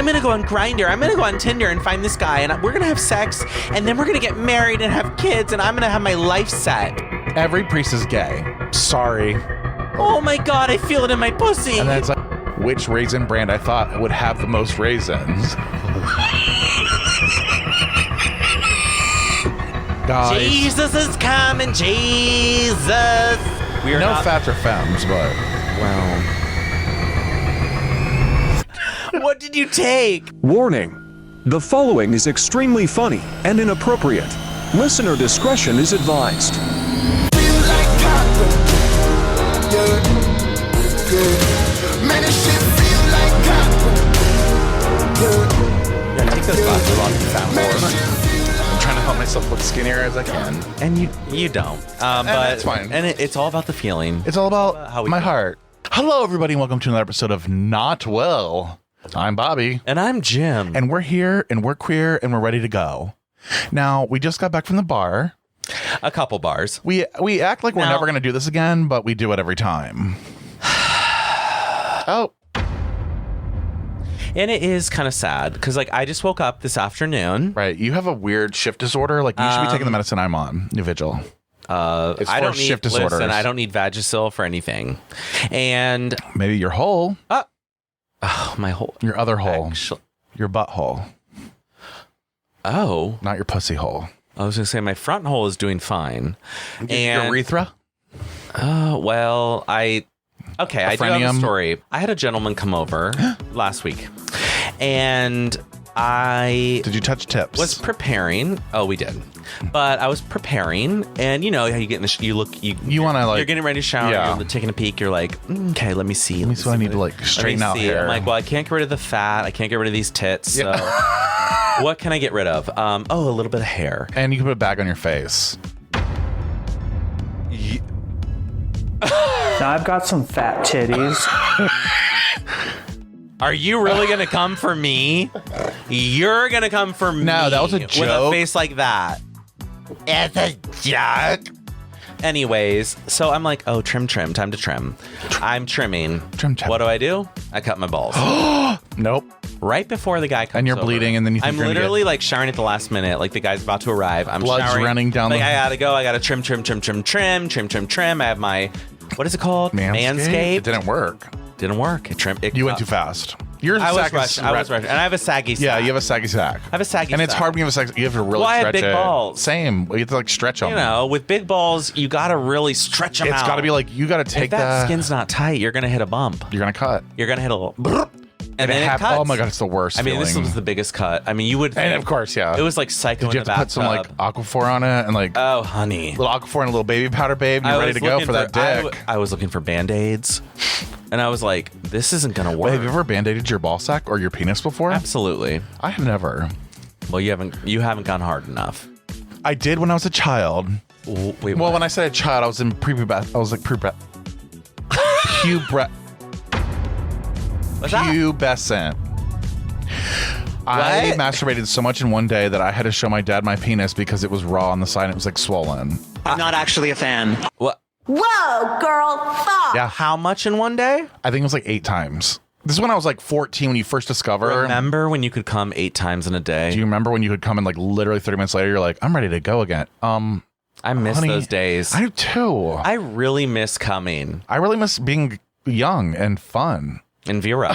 I'm going to go on Grindr. I'm going to go on Tinder and find this guy, and we're going to have sex, and then we're going to get married and have kids, and I'm going to have my life set. Every priest is gay. Sorry. Oh my God, I feel it in my pussy. And then it's like, which raisin brand I thought would have the most raisins. Guys. Jesus is coming, Jesus. We are no not fats or femmes, but well. What did you take? Warning. The following is extremely funny and inappropriate. Listener discretion is advised. Yeah, take those glasses off, you fat whore. I'm trying to help myself look skinnier as I can. And you don't. But that's fine. And it's all about the feeling. It's all about how we my feel. heart. Hello, everybody, and welcome to another episode of Not Well. I'm Bobby. And I'm Jim. And we're here, and we're queer, and we're ready to go. Now, we just got back from the bar. A couple bars. We act like we're Now- never going to do this again, but we do it every time. Oh. And it is kind of sad because, like, I just woke up this afternoon. Right. You have a weird shift disorder. Like, you should be taking the medicine I'm on, Nuvigil. It's I for don't shift need disorders. Listen, I don't need Vagisil for anything. And Maybe your hole. my whole Your other hole. Actually, Your butthole. oh, Not your pussy hole. I was gonna say my front hole is doing fine. Your And urethra? well, I do have a Phrenium? story. I had a gentleman come over last week, and I Did you touch tips? was preparing. Oh, we did, but I was preparing, and you know how you get in the you want to, like... you're getting ready to shower, Yeah. you're taking a peek, you're like, okay, let me see. Let me see what I need to, like, straighten out see. here. I'm like, well, I can't get rid of the fat, I can't get rid of these tits, so what can I get rid of? A little bit of hair. And you can put a bag on your face. Now I've got some fat titties. Are you really gonna come for me? You're gonna come for me. No, that was a With a joke. face like that. It's a joke. Anyways, so I'm like, oh, trim, time to trim. I'm trimming. Trim. What do? I cut my balls. Nope. Right before the guy comes And you're over. bleeding, and then you think I'm you're gonna literally like showering at the last minute, like the guy's about to arrive. I'm Blood's showering, running down like, the- I gotta go. I gotta trim. I have my, what is it called? Manscaped. It didn't work. Didn't work. You went too fast. Your I was sack is rushed. And I have a saggy sack. Yeah, you have a saggy sack. I have a saggy And it's sack. hard when you have a saggy. You have to really Well, I have stretch big it. balls. Same. You have to, like, stretch them. You know, with big balls, you gotta really stretch them out. It's got to be like, you got to if take that skin's not tight, you're gonna hit a bump. You're going to cut. You're gonna hit a little, and then it cuts. Oh my God, it's the worst I mean, this feeling. was the biggest cut. I mean, you would. And of course, yeah. It was like psycho Did you in have the to put some, like, bathtub. Aquaphor on it and, like, Oh, honey. little Aquaphor and a little baby powder, babe? You're I ready was to go looking for that dick. I was looking for Band-Aids, and I was like, this isn't gonna work. Wait, have you ever band-aided your ball sack or your penis before? Absolutely. I have never. Well, you haven't gone hard enough. I did when I was a child. Wait, Well, what? when I said a child, I was in prepubescent. I was like pubescent. What's that? Pubescent. I What? masturbated so much in one day that I had to show my dad my penis because it was raw on the side and it was like swollen. I'm not actually a fan. What? Whoa, girl, fuck. Yeah, How much in one day? I think it was like 8 times. This is when I was like 14 when you first discover. Remember when you could come 8 times in a day? Do you remember when you could come in like literally 30 minutes later? You're like, I'm ready to go again. I miss honey, those days. I do too. I really miss coming I really miss being young and fun. in Vera.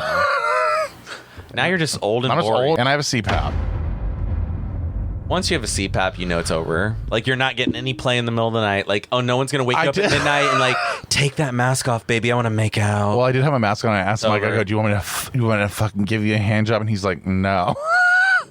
Now you're just old and I'm just boring. old and I have a CPAP. Once you have a CPAP, you know it's over. Like, you're not getting any play in the middle of the night. Like, oh, no one's going to wake I you up did- at midnight and, like, take that mask off, baby. I want to make out. Well, I did have a mask on. I asked him, like, I Over. go, do you want me to fucking give you a hand job? And he's like, no.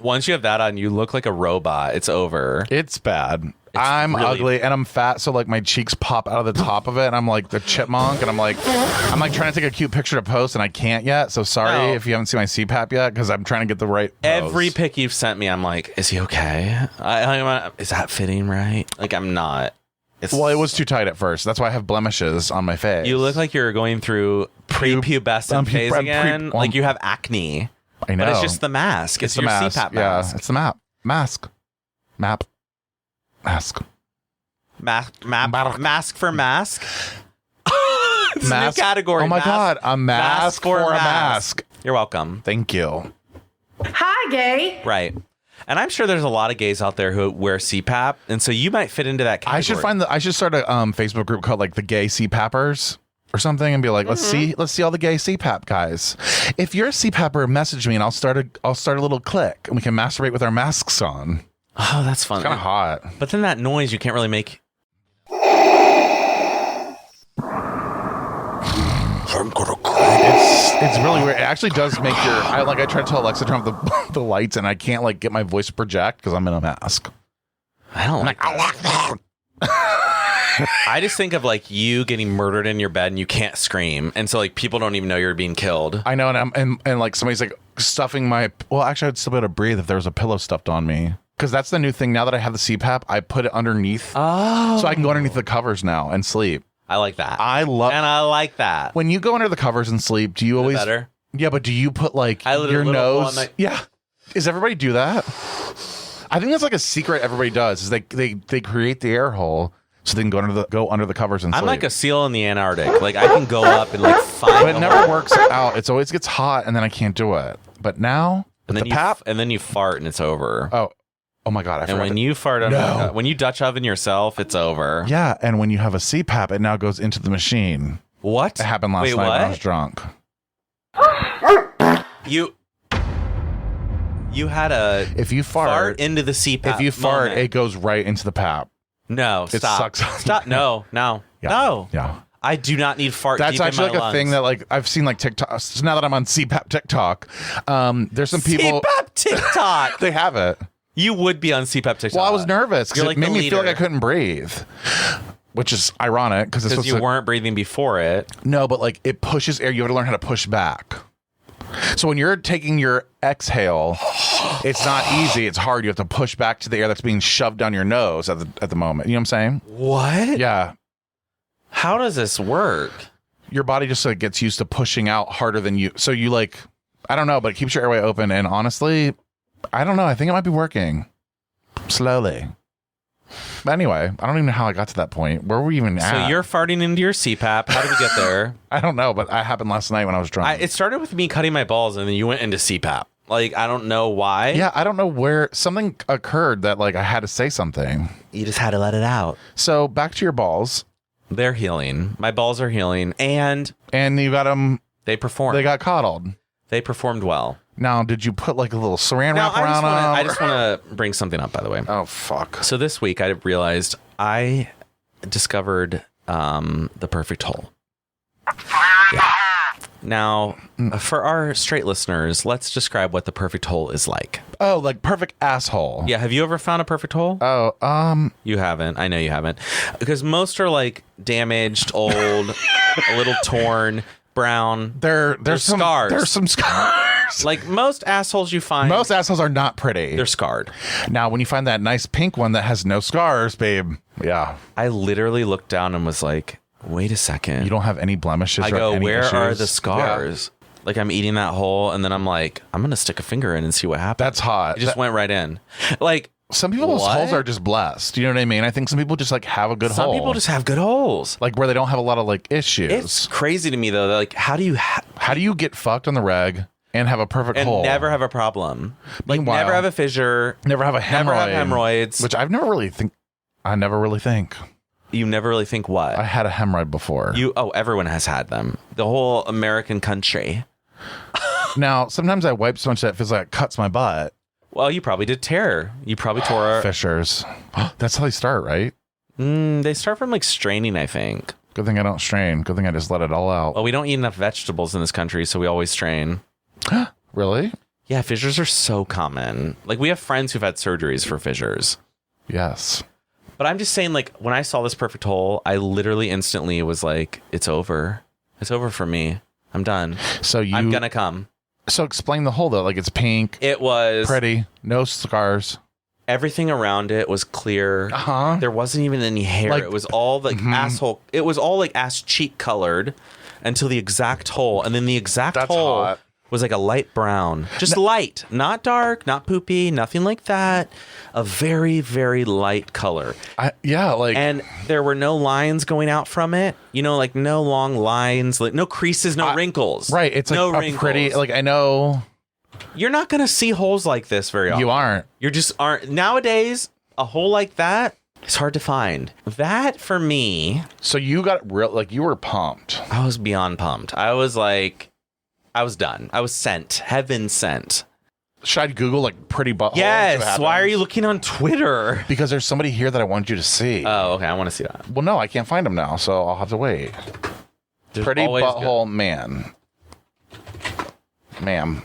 Once you have that on, you look like a robot. It's over. It's bad. I'm really- ugly and I'm fat, so like my cheeks pop out of the top of it, and I'm like the chipmunk, and I'm like trying to take a cute picture to post, and I can't yet. So sorry No. if you haven't seen my CPAP yet, because I'm trying to get the right pose. Every pic you've sent me, I'm like, is he okay? Is that fitting right? Like, I'm not. Well, it was too tight at first. That's why I have blemishes on my face. You look like you're going through prepubescent phase again. Like you have acne. I know. But it's just the mask. It's the your mask. CPAP Yeah, mask. it's the mask. Mask. Mask for mask. It's a new category. Oh my God, a mask for a mask. You're welcome. Thank you. Hi, gay. Right. And I'm sure there's a lot of gays out there who wear CPAP, and so you might fit into that category. I should start a Facebook group called like the gay CPAPers or something, and be like, let's see all the gay CPAP guys. If you're a CPAPper, message me, and I'll start a little clique, and we can masturbate with our masks on. Oh, that's fun. Kind of hot. But then that noise you can't really make. I'm gonna cry. It's really weird. It actually does make your. I try to tell Alexa to turn off the lights, and I can't like get my voice to project because I'm in a mask. I don't like that. I just think of like you getting murdered in your bed and you can't scream, and so like people don't even know you're being killed. I know, and like somebody's like stuffing my. Well, actually, I'd still be able to breathe if there was a pillow stuffed on me. Because that's the new thing. Now that I have the CPAP, I put it underneath. Oh. So I can go underneath the covers now and sleep. I like that. I like that. When you go under the covers and sleep, do you always better? Yeah, but do you put like your nose? Yeah. Does everybody do that? I think that's like a secret everybody does. Is they create the air hole so they can go under the covers and sleep. I'm like a seal in the Antarctic. Like I can go up and like find. But it never works out. It's always gets hot and then I can't do it. But now and then you fart and it's over. Oh my God! And when you fart when you Dutch oven yourself, it's over. Yeah, and when you have a CPAP, it now goes into the machine. What? It happened last night when I was drunk. You had a if you fart into the CPAP. If you fart, moment. it goes right into the PAP. No, it stop. Sucks. Stop. No. Yeah. I do not need fart. That's deep actually in my like lungs. a thing that like I've seen like TikTok. So now that I'm on CPAP TikTok, there's some people. CPAP TikTok. They have it. You would be on CPAP TikTok. Well, I was nervous because like it made me feel like I couldn't breathe, which is ironic because you weren't breathing before it. No, but like it pushes air. You have to learn how to push back. So when you're taking your exhale, it's not easy. It's hard. You have to push back to the air that's being shoved down your nose at the moment. You know what I'm saying? What? Yeah. How does this work? Your body just like gets used to pushing out harder than you. So you like, I don't know, but it keeps your airway open. And honestly, I don't know. I think it might be working slowly. But anyway, I don't even know how I got to that point. Where were we even at? So you're farting into your CPAP. How did we get there? I don't know, but it happened last night when I was drunk. It started with me cutting my balls, and then you went into CPAP. Like, I don't know why. Yeah, I don't know where something occurred that like I had to say something. You just had to let it out. So back to your balls. They're healing. My balls are healing, and you got them. They performed. They got coddled. They performed well. Now, did you put like a little saran wrap around them? I just want to bring something up, by the way. Oh, fuck. So this week I realized I discovered the perfect hole. Yeah. Now, for our straight listeners, let's describe what the perfect hole is like. Oh, like perfect asshole. Yeah. Have you ever found a perfect hole? Oh, You haven't. I know you haven't. Because most are like damaged, old, a little torn, brown. There's some scars. There's some scars. Like most assholes you find. Most assholes are not pretty. They're scarred. Now, when you find that nice pink one that has no scars, babe, yeah. I literally looked down and was like, wait a second. You don't have any blemishes I or go, any where issues? are the scars? Yeah. Like I'm eating that hole and then I'm like, I'm going to stick a finger in and see what happens. That's hot. It just went right in. Like some people's holes are just blessed. You know what I mean? I think some people just like have a good hole. Some people just have good holes. Like where they don't have a lot of like issues. It's crazy to me though. Like how do you get fucked on the reg and have a perfect hole? And never have a problem. Like Meanwhile, never have a fissure. Never have a hemorrhoid. Never have hemorrhoids. Which I never really think. You never really think what? I had a hemorrhoid before. Everyone has had them. The whole American country. Now, sometimes I wipe so much that it feels like it cuts my butt. Well, you probably did tear. You probably tore fissures. That's how they start, right? They start from like straining, I think. Good thing I don't strain. Good thing I just let it all out. Well, we don't eat enough vegetables in this country, so we always strain. Really? Yeah, fissures are so common. Like we have friends who've had surgeries for fissures. Yes. But I'm just saying, like, when I saw this perfect hole, I literally instantly was like, it's over. It's over for me. I'm done. I'm going to come. So explain the hole, though. Like, it's pink. It was pretty. No scars. Everything around it was clear. Uh-huh. There wasn't even any hair. Like, it was all like asshole. It was all like ass cheek colored until the exact hole. And then the exact hole was like a light brown. Just light. Not dark, not poopy, nothing like that. A very, very light color. And there were no lines going out from it. You know, like no long lines, like no creases, no wrinkles. Right. It's like no a wrinkles. pretty, like I know You're not going to see holes like this very often. You aren't. You just aren't. Nowadays, a hole like that is hard to find. That, for me... So you got real... Like, you were pumped. I was beyond pumped. I was done. I was sent. Heaven sent. Should I Google, like, pretty buttholes? Yes. Why are you looking on Twitter? Because there's somebody here that I want you to see. Oh, okay. I want to see that. Well, no, I can't find him now, so I'll have to wait. There's Pretty butthole good. man. Ma'am.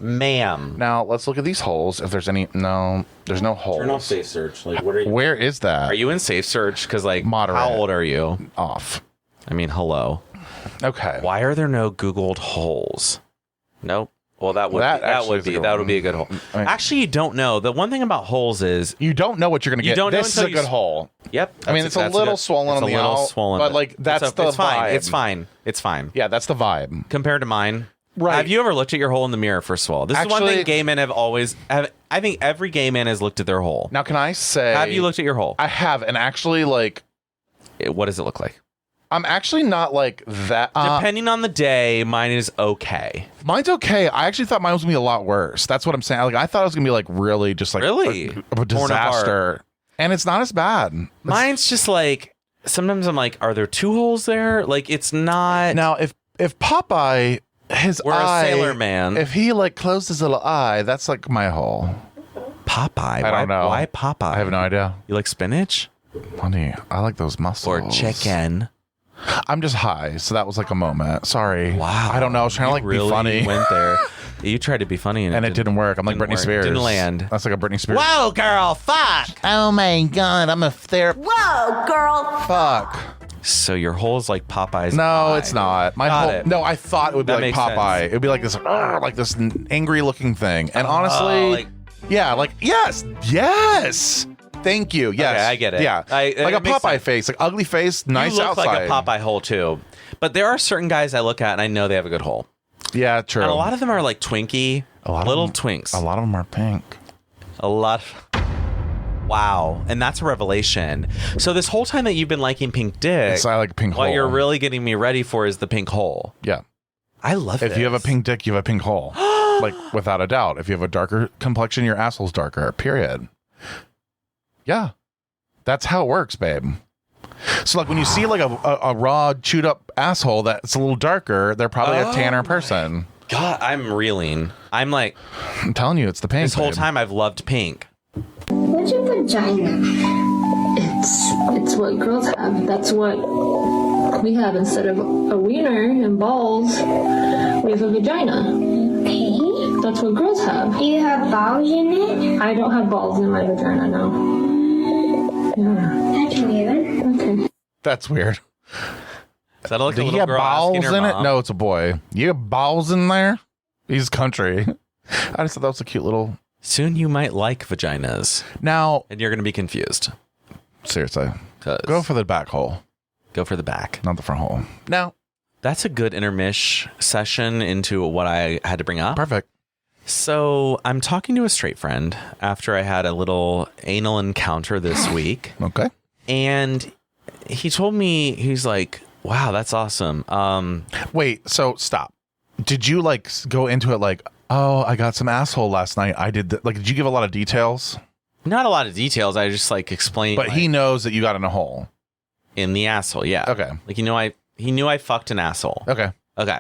Ma'am. Now, let's look at these holes. If there's any... No, there's no holes. Turn off safe search. Like, what are you... Where is that? Are you in safe search? Because, like, Moderate. how old are you? Off. I mean, hello. Okay. Why are there no Googled holes? Nope. Well, that would be a good hole. I mean, actually, you don't know. The one thing about holes is you don't know what you're going to get. don't know This is a until good hole. Yep. I mean, it's a little swollen on the out, but like that's the vibe. It's fine. Yeah, that's the vibe Compared to mine. Right. Have you ever looked at your hole in the mirror, first of all? This is one thing gay men have always... I think every gay man has looked at their hole. Now, can I say... Have you looked at your hole? I have, and actually, like... What does it look like? I'm actually not like that... Depending on the day, mine is okay. Mine's okay. I actually thought mine was going to be a lot worse. That's what I'm saying. Like, I thought it was going to be, like, really just, like... Really? A disaster. And it's not as bad. Mine's just, like... Sometimes I'm like, are there two holes there? Like, it's not... Now, if Popeye... We're a sailor man. If he like closed his little eye, that's like my hole. Popeye? I don't know. Why Popeye? I have no idea. You like spinach? Honey, I like those muscles. Or chicken? I'm just high, so that was like a moment. Sorry. Wow. I don't know. I was trying to like really be funny. Went there. You tried to be funny and it didn't work. I'm like Britney Spears. Didn't land. That's like a Britney Spears. Whoa, girl, fuck! Oh my god, I'm a therapist. Whoa, girl. Fuck. So your hole's like Popeye's No, eye. it's not. My Got whole it. No, I thought it would be That like makes Popeye. sense. It would be like this angry looking thing. And honestly, yeah, like yes. Thank you. Yes, Okay, I get it. Yeah, like a it makes Popeye sense. face, like ugly face, nice You look outside. like a Popeye hole too. But there are certain guys I look at and I know they have a good hole. Yeah, true. And a lot of them are like Twinkie, little twinks. A lot of them are pink. A lot. Wow. And that's a revelation. So this whole time that you've been liking pink dick, Yes, I like pink hole. what you're really getting me ready for is the pink hole. Yeah. I love it. If you have a pink dick, you have a pink hole. Like, without a doubt. If you have a darker complexion, your asshole's darker. Period. Yeah. That's how it works, babe. So, like, when you see, like, a raw, chewed up asshole that's a little darker, they're probably a tanner person. God, I'm reeling. I'm like, I'm telling you, it's the pink. this whole babe. time I've loved pink. What's your vagina? It's what girls have. That's what we have. Instead of a wiener and balls, we have a vagina. Okay. That's what girls have. Do you have balls in it? I don't have balls in my vagina, no. Yeah. That's weird. Okay. That's weird. Is that like Do a you little have girl balls asking her in it? mom? No, it's a boy. You have balls in there? He's country. I just thought that was a cute little... Soon you might like vaginas. Now... And you're going to be confused. Seriously. 'Cause Go for the back hole, Go for the back. not the front hole. No. That's a good intermish session into what I had to bring up. Perfect. So I'm talking to a straight friend after I had a little anal encounter this week. Okay. And he told me, he's like, wow, that's awesome. Wait, so stop. Did you like go into it like, oh, I got some asshole last night. I did like, did you give a lot of details? Not a lot of details. I just like explained. But he knows that you got in a hole. In the asshole. Yeah. Okay. Like, he knew I fucked an asshole. Okay. Okay.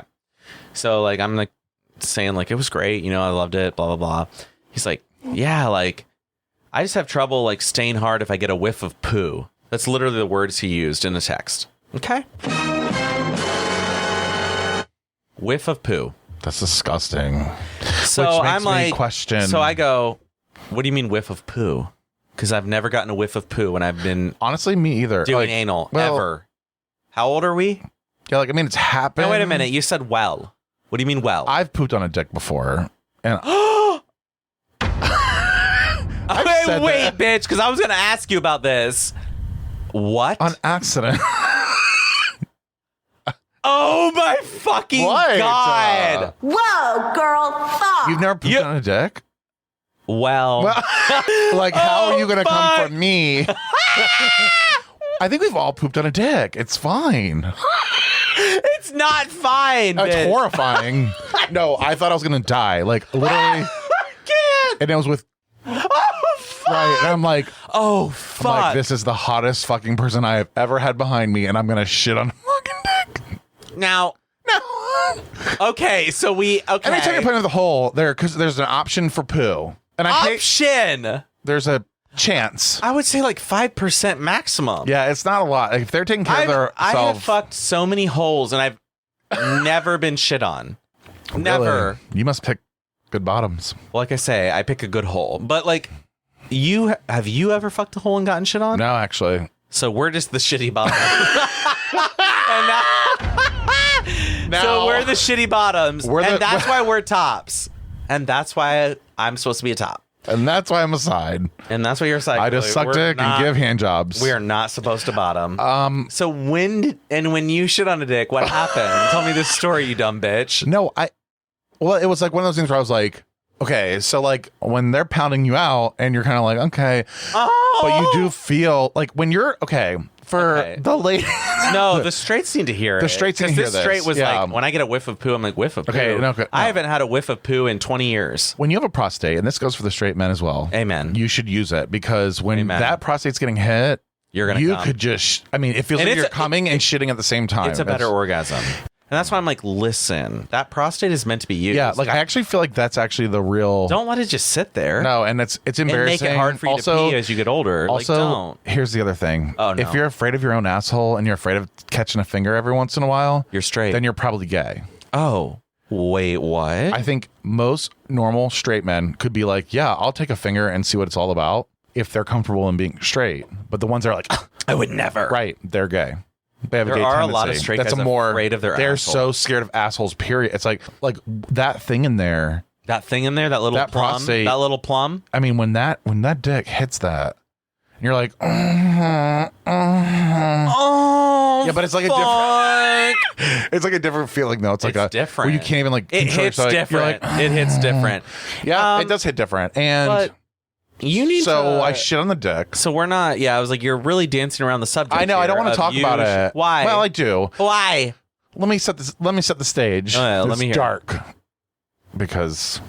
So like, I'm like saying like, it was great. You know, I loved it, blah, blah, blah. He's like, yeah, like I just have trouble like staying hard if I get a whiff of poo. That's literally the words he used in the text. Okay. Whiff of poo. That's disgusting. So Which makes I'm me like, question. So I go, what do you mean whiff of poo? Because I've never gotten a whiff of poo when I've been Honestly, me either. doing Like, anal well, ever. How old are we? Yeah, like I mean, it's happened. No, wait a minute. You said well. What do you mean well? I've pooped on a dick before, and Wait, bitch, because I was going to ask you about this. What? on accident. Oh my fucking What? God. Whoa, girl, fuck. You've never pooped on a dick? Well, Like, how Oh, are you going to come fuck. for me? I think we've all pooped on a dick. It's fine. it's That's not fine. That's bitch. horrifying. No, I thought I was gonna die. Like literally, and it was with. Oh, fuck. Right, and I'm like, oh, fuck. I'm like, this is the hottest fucking person I have ever had behind me, and I'm gonna shit on a fucking dick. Now, No. okay, so we okay. Anytime you're putting in the hole there, because there's an option for poo, and option. There's a chance. I would say like 5% maximum. Yeah, it's not a lot. If they're taking care of their I self, have fucked so many holes, and I've never been shit on. Never. Really? You must pick good bottoms. Well, like I say, I pick a good hole, but like. Have you ever fucked a hole and gotten shit on? No, actually. So we're just the shitty bottoms. Now, so we're the shitty bottoms, and that's why we're tops, and that's why I'm supposed to be a top, and that's why I'm a side, and that's why you're a side. I just suck dick and give hand jobs. We are not supposed to bottom. So when you shit on a dick, what happened? Tell me this story, you dumb bitch. No, well, it was like one of those things where I was like, okay, so like when they're pounding you out and you're kind of like, okay, but you do feel like when you're the lady. No, the straights need to hear it. The straights need to hear this. Straight was like, when I get a whiff of poo, I'm like, whiff of poo. Okay. I haven't had a whiff of poo in 20 years. When you have a prostate, and this goes for the straight men as well. Amen. You should use it because when that prostate's getting hit, you could just, it feels like you're coming and shitting at the same time. It's a better orgasm. And that's why I'm like, listen, that prostate is meant to be used. Yeah, like I actually feel like that's actually the real. Don't let it just sit there. No, and it's embarrassing. And make it hard for you to pee as you get older. Also, like, don't. Here's the other thing. Oh, no. If you're afraid of your own asshole and you're afraid of catching a finger every once in a while, you're straight. Then you're probably gay. Oh, wait, what? I think most normal straight men could be like, yeah, I'll take a finger and see what it's all about if they're comfortable in being straight. But the ones that are like, I would never. Right, they're gay. There are a lot of straight guys afraid of their They're asshole. so scared of assholes, period. It's like that thing in there. That thing in there, that little plum. Prostate, that little plum. I mean, when that dick hits that, and you're like, oh, yeah, but it's like a different. It's like a different feeling though. It's like different. Where you can't even like. It hits different. It hits different. Yeah, it does hit different, and. But you need so I shit on the dick. So we're not. Yeah, I was like, you're really dancing around the subject. I know. I don't want to talk about it. Why? Well, I do. Why? Let me set the stage. Let me hear. Dark. Because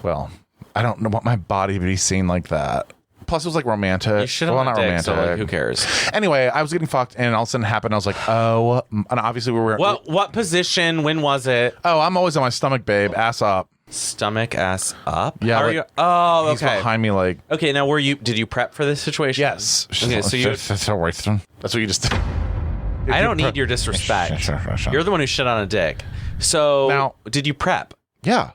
I don't want my body to be seen like that. Plus, it was like romantic. You shit on not dick, romantic. so like, who cares? Anyway, I was getting fucked, and all of a sudden it happened. I was like, oh, and obviously we were. What position? When was it? Oh, I'm always on my stomach, babe. Ass up. Stomach ass up. Yeah. How are you? Oh, okay. He's behind me, like. Okay, now did you prep for this situation? Yes. Okay, so that's what you just. I don't need your disrespect. You're the one who shit on a dick. So now, did you prep? Yeah.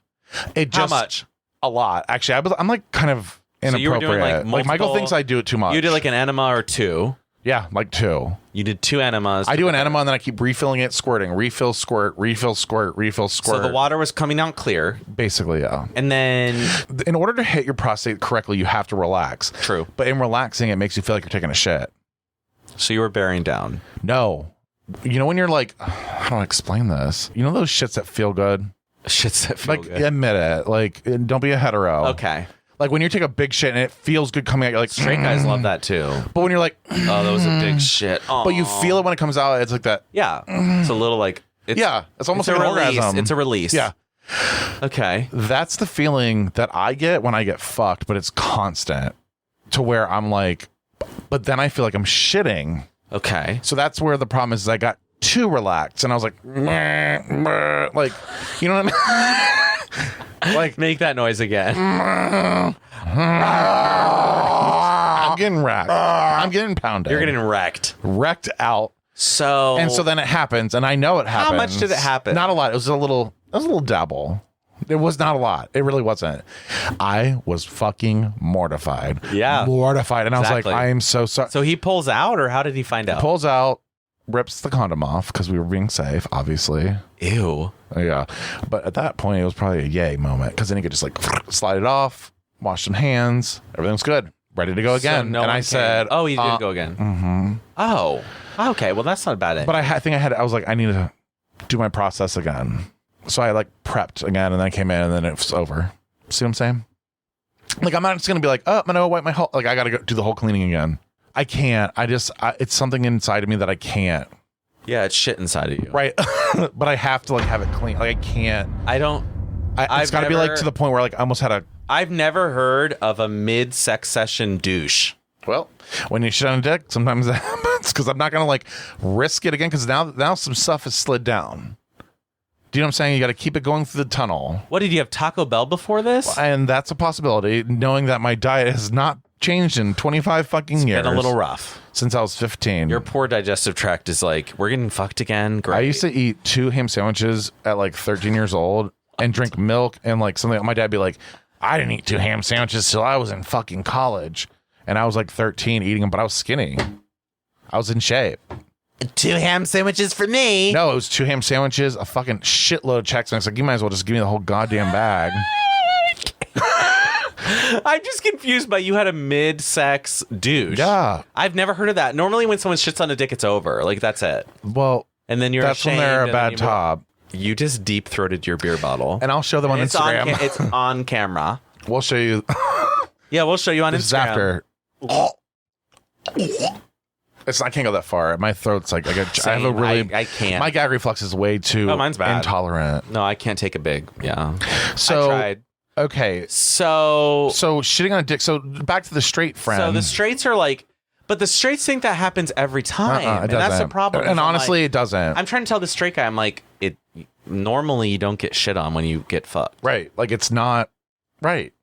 How much? A lot, actually. I'm like kind of inappropriate. So you were doing like Michael thinks I do it too much. You did like an enema or two. Yeah, like 2. You did 2 enemas. I do an enema and then I keep refilling it, squirting, refill, squirt, refill, squirt, refill, squirt. So the water was coming out clear. Basically, yeah. And then, in order to hit your prostate correctly, you have to relax. True. But in relaxing, it makes you feel like you're taking a shit. So you were bearing down. No. You know when you're like, how do I explain this? You know those shits that feel good? Shits that feel good. Admit it. Like, don't be a hetero. Okay. Like when you take a big shit and it feels good coming out, you're like, straight guys love that too. But when you're like, oh, that was a big shit. Aww. But you feel it when it comes out. It's like that. Yeah. It's a little like. It's almost like an orgasm. It's a release. Yeah. Okay. That's the feeling that I get when I get fucked, but it's constant to where I'm like, but then I feel like I'm shitting. Okay. So that's where the problem is I got too relaxed and I was like, like, you know what I mean? Like, make that noise again. I'm getting wrecked. I'm getting pounded. You're getting wrecked. Wrecked out. So then it happens, and I know it happens. How much did it happen? Not a lot. It was a little dabble. It was not a lot. It really wasn't. I was fucking mortified. Yeah. Mortified. And exactly. I was like, I am so sorry. So he pulls out, or how did he find out? He pulls out, rips the condom off because we were being safe, obviously. Ew. Yeah. But at that point, it was probably a yay moment because then he could just like slide it off, wash some hands. Everything's good. Ready to go again. So I said, oh, he did go again. Mm-hmm. Oh. Okay. Well, that's not a bad. But I was like, I need to do my process again. So I like prepped again and then I came in and then it was over. See what I'm saying? Like, I'm not just going to be like, oh, I'm going to wipe my whole, like, I got to go do the whole cleaning again. I can't. It's something inside of me that I can't Yeah, it's shit inside of you. Right. But I have to like have it clean. Like I can't. It's got to be like to the point where like I almost had a. I've never heard of a mid-sex session douche. Well, when you shit on a dick, sometimes that happens because I'm not gonna like risk it again because now some stuff has slid down. Do you know what I'm saying? You got to keep it going through the tunnel. What, did you have Taco Bell before this? And that's a possibility, knowing that my diet has not changed in 25 fucking years. Been a little rough since I was 15. Your poor digestive tract is like, we're getting fucked again. Great. I used to eat 2 ham sandwiches at like 13 years old and drink milk and like something. My dad would be like, I didn't eat 2 ham sandwiches till I was in fucking college. And I was like 13 eating them, but I was skinny. I was in shape. 2 ham sandwiches for me. No, it was 2 ham sandwiches, a fucking shitload of checks. And it's like, you might as well just give me the whole goddamn bag. I'm just confused by you had a mid-sex douche. Yeah. I've never heard of that. Normally when someone shits on a dick, it's over. Like, that's it. Well, and then you're that's when they're a bad top. You just deep-throated your beer bottle. And I'll show them on Instagram. It's on camera. We'll show you. Yeah, we'll show you on this Instagram. Is after. I can't go that far. My throat's like I have a really. I can't. My gag reflex is way too. Oh, mine's bad. Intolerant. No, I can't take a big. Yeah. So I tried. Okay. So shitting on a dick. So back to the straight friend. So the straights are like, but the straights think that happens every time, and that's the problem. And honestly, it doesn't. I'm trying to tell the straight guy, I'm like, it. Normally, you don't get shit on when you get fucked. Right. Like it's not. Right.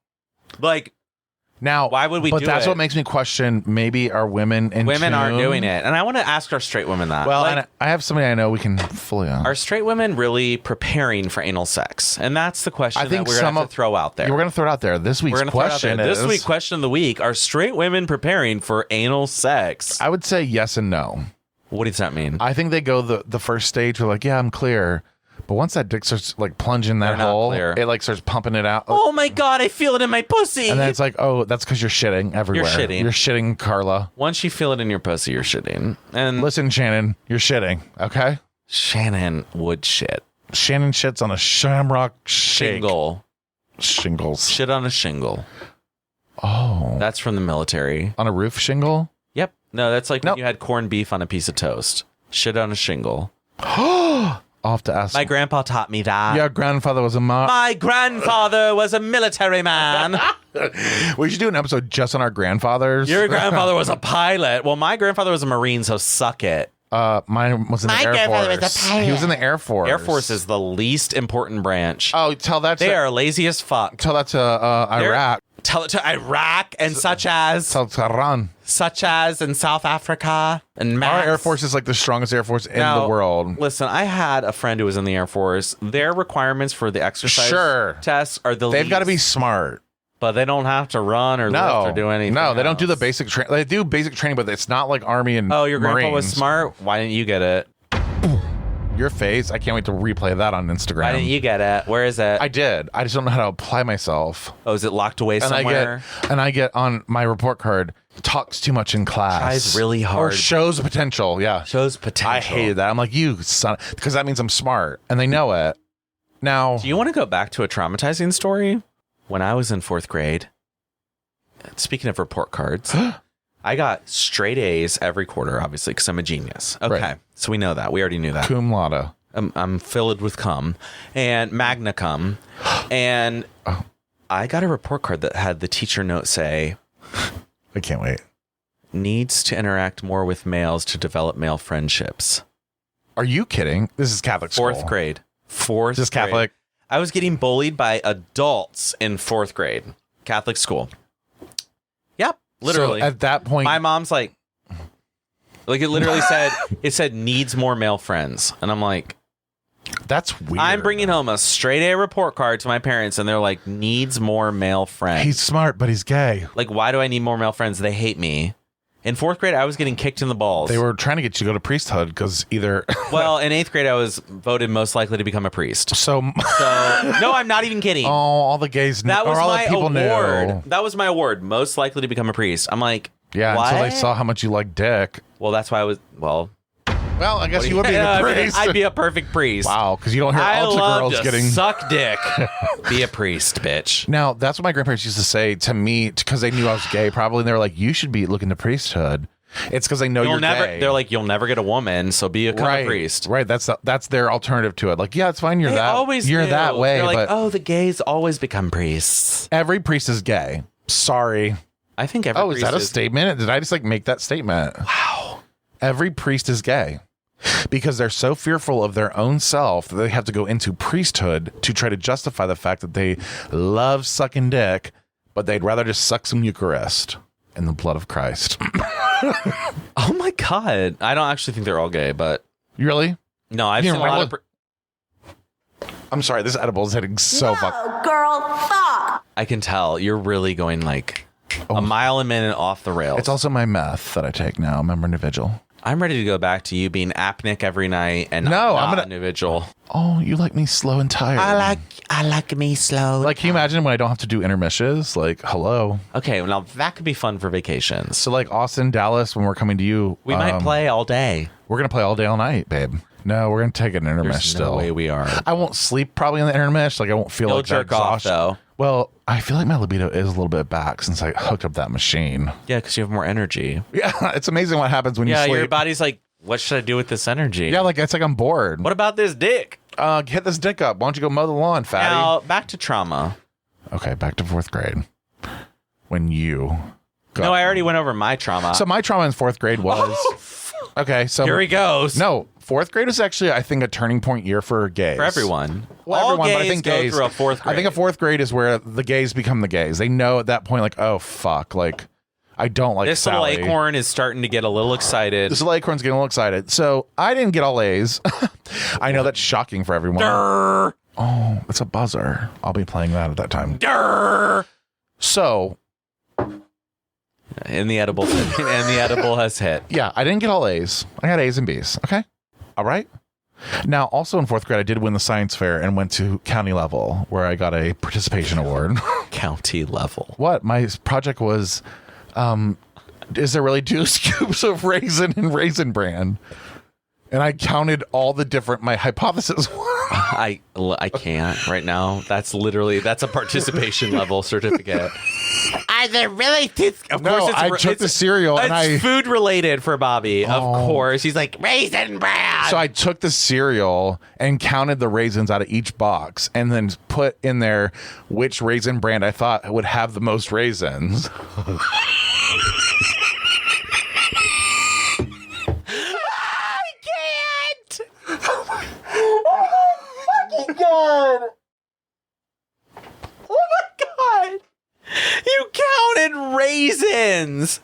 Like. Now, why would we do it? But that's what makes me question, maybe are women in Women tune? aren't doing it. And I want to ask our straight women that. Well, like, and I have somebody I know we can fully on. Are straight women really preparing for anal sex? And that's the question I think that we're going to throw out there. We're going to throw it out there. This week's question is... This week's question of the week, are straight women preparing for anal sex? I would say yes and no. What does that mean? I think they go the first stage where like, yeah, I'm clear. But once that dick starts like plunging that hole, it like starts pumping it out. Oh my God, I feel it in my pussy. And then it's like, oh, that's because you're shitting everywhere. You're shitting. You're shitting, Carla. Once you feel it in your pussy, you're shitting. And listen, Shannon, you're shitting, okay? Shannon would shit. Shannon shits on a shamrock shingle. Shingles. Shit on a shingle. Oh. That's from the military. On a roof shingle? Yep. No, that's like when you had corned beef on a piece of toast. Shit on a shingle. I'll have to ask. My grandpa taught me that. Your grandfather was a My grandfather was a military man. We should do an episode just on our grandfathers. Your grandfather was a pilot. Well, my grandfather was a Marine, so suck it. Mine was in the Air Force. Was a pilot. He was in the Air Force. Air Force is the least important branch. Oh, tell that to... They are lazy as fuck. Tell that to Iraq. Tell it to Iraq and such as... Tell Tehran. Such as in South Africa and Max. Our Air Force is like the strongest Air Force in the world. Listen, I had a friend who was in the Air Force. Their requirements for the exercise tests are the They've got to be smart. But they don't have to run or lift or do anything. No, they don't do the basic training. They do basic training, but it's not like Army and Oh, your grandpa Marines. was smart? Why didn't you get it? Your face. I can't wait to replay that on Instagram. Why didn't you get it? Where is it? I did. I just don't know how to apply myself. Oh, is it locked away somewhere? I get on my report card, talks too much in class. Tries really hard. Or shows potential. Yeah. Shows potential. I hated that. I'm like, you son. Because that means I'm smart. And they know it. Now. Do you want to go back to a traumatizing story? When I was in 4th grade, speaking of report cards, I got straight A's every quarter, obviously, because I'm a genius. Okay. Right. So we know that. We already knew that. Cum laude. I'm filled with cum and magna cum. And I got a report card that had the teacher note say, I can't wait. Needs to interact more with males to develop male friendships. Are you kidding? This is Catholic school. 4th grade. 4th This is Catholic. Grade. I was getting bullied by adults in 4th grade. Catholic school. Yep. Literally. So at that point, my mom's like it literally said needs more male friends. And I'm like, that's weird. I'm bringing home a straight A report card to my parents and they're like, needs more male friends. He's smart, but he's gay. Like, why do I need more male friends? They hate me. In 4th grade, I was getting kicked in the balls. They were trying to get you to go to priesthood because either... Well, in 8th grade, I was voted most likely to become a priest. So no, I'm not even kidding. Oh, all the gays knew. That was all my the people award. Knew. That was my award. Most likely to become a priest. I'm like, yeah, what? until they saw how much you like dick. Well, that's why I was, well, I guess you would be a priest. I'd be a perfect priest. Wow, because you don't hear altar girls getting... suck dick. Be a priest, bitch. Now, that's what my grandparents used to say to me because they knew I was gay probably. And they were like, you should be looking to priesthood. It's because they know you're gay. They're like, you'll never get a woman, so become a priest. Right. That's their alternative to it. Like, yeah, it's fine. You're that way. They're like, but oh, the gays always become priests. every priest is gay. Sorry. I think every priest is that a statement? Did I just like make that statement? Wow. Every priest is gay because they're so fearful of their own self that they have to go into priesthood to try to justify the fact that they love sucking dick, but they'd rather just suck some Eucharist in the blood of Christ. Oh my God. I don't actually think they're all gay, but. Really? No, I've seen a lot of. I'm sorry, this edible is hitting so fuck. Girl, fuck. I can tell. You're really going like a mile a minute off the rails. It's also my meth that I take now. I'm individual. I'm ready to go back to you being apneic every night and I'm gonna individual. Oh, you like me slow and tired. I like me slow. Like, can you imagine when I don't have to do intermissions? Like, hello. Okay, well, now that could be fun for vacations. So like Austin, Dallas, when we're coming to you, We might play all day. We're gonna play all day, all night, babe. No, we're gonna take an intermish There's still. no way we are. I won't sleep probably in the intermish. Like I won't feel You'll like that jerk off exhaustion. though. Well, I feel like my libido is a little bit back since I hooked up that machine. Yeah, because you have more energy. Yeah, it's amazing what happens when you sleep. Your body's like, what should I do with this energy? Yeah, like it's like I'm bored. What about this dick? Hit this dick up. Why don't you go mow the lawn, fatty? Now, back to trauma. Okay, back to 4th grade. When you got... No, I already went over my trauma. So my trauma in 4th grade was... Okay, so... Here he goes. No, 4th grade was actually, I think, a turning point year for gays. For everyone. Well, all everyone, gays but I think go gays, through a 4th grade. I think a 4th grade is where the gays become the gays. They know at that point, like, oh, fuck, like... I don't like this Sally. little acorn is starting to get a little excited. This little acorn's getting a little excited. So I didn't get all A's. I know that's shocking for everyone. Durr. Oh, it's a buzzer. I'll be playing that at that time. Durr. So, And the edible has hit. yeah, I didn't get all A's. I got A's and B's. Okay. All right. Now, also in 4th grade, I did win the science fair and went to county level where I got a participation award. County level. What? My project was, is there really 2 scoops of raisin and Raisin Bran? And I counted all the different, my hypothesis. I can't right now. That's a participation level certificate. Are there really two? Of No, course, I took the cereal and it's food related for Bobby. Of course, he's like Raisin Bran. So I took the cereal and counted the raisins out of each box and then put in there which Raisin Brand I thought would have the most raisins. God. Oh my God. You counted raisins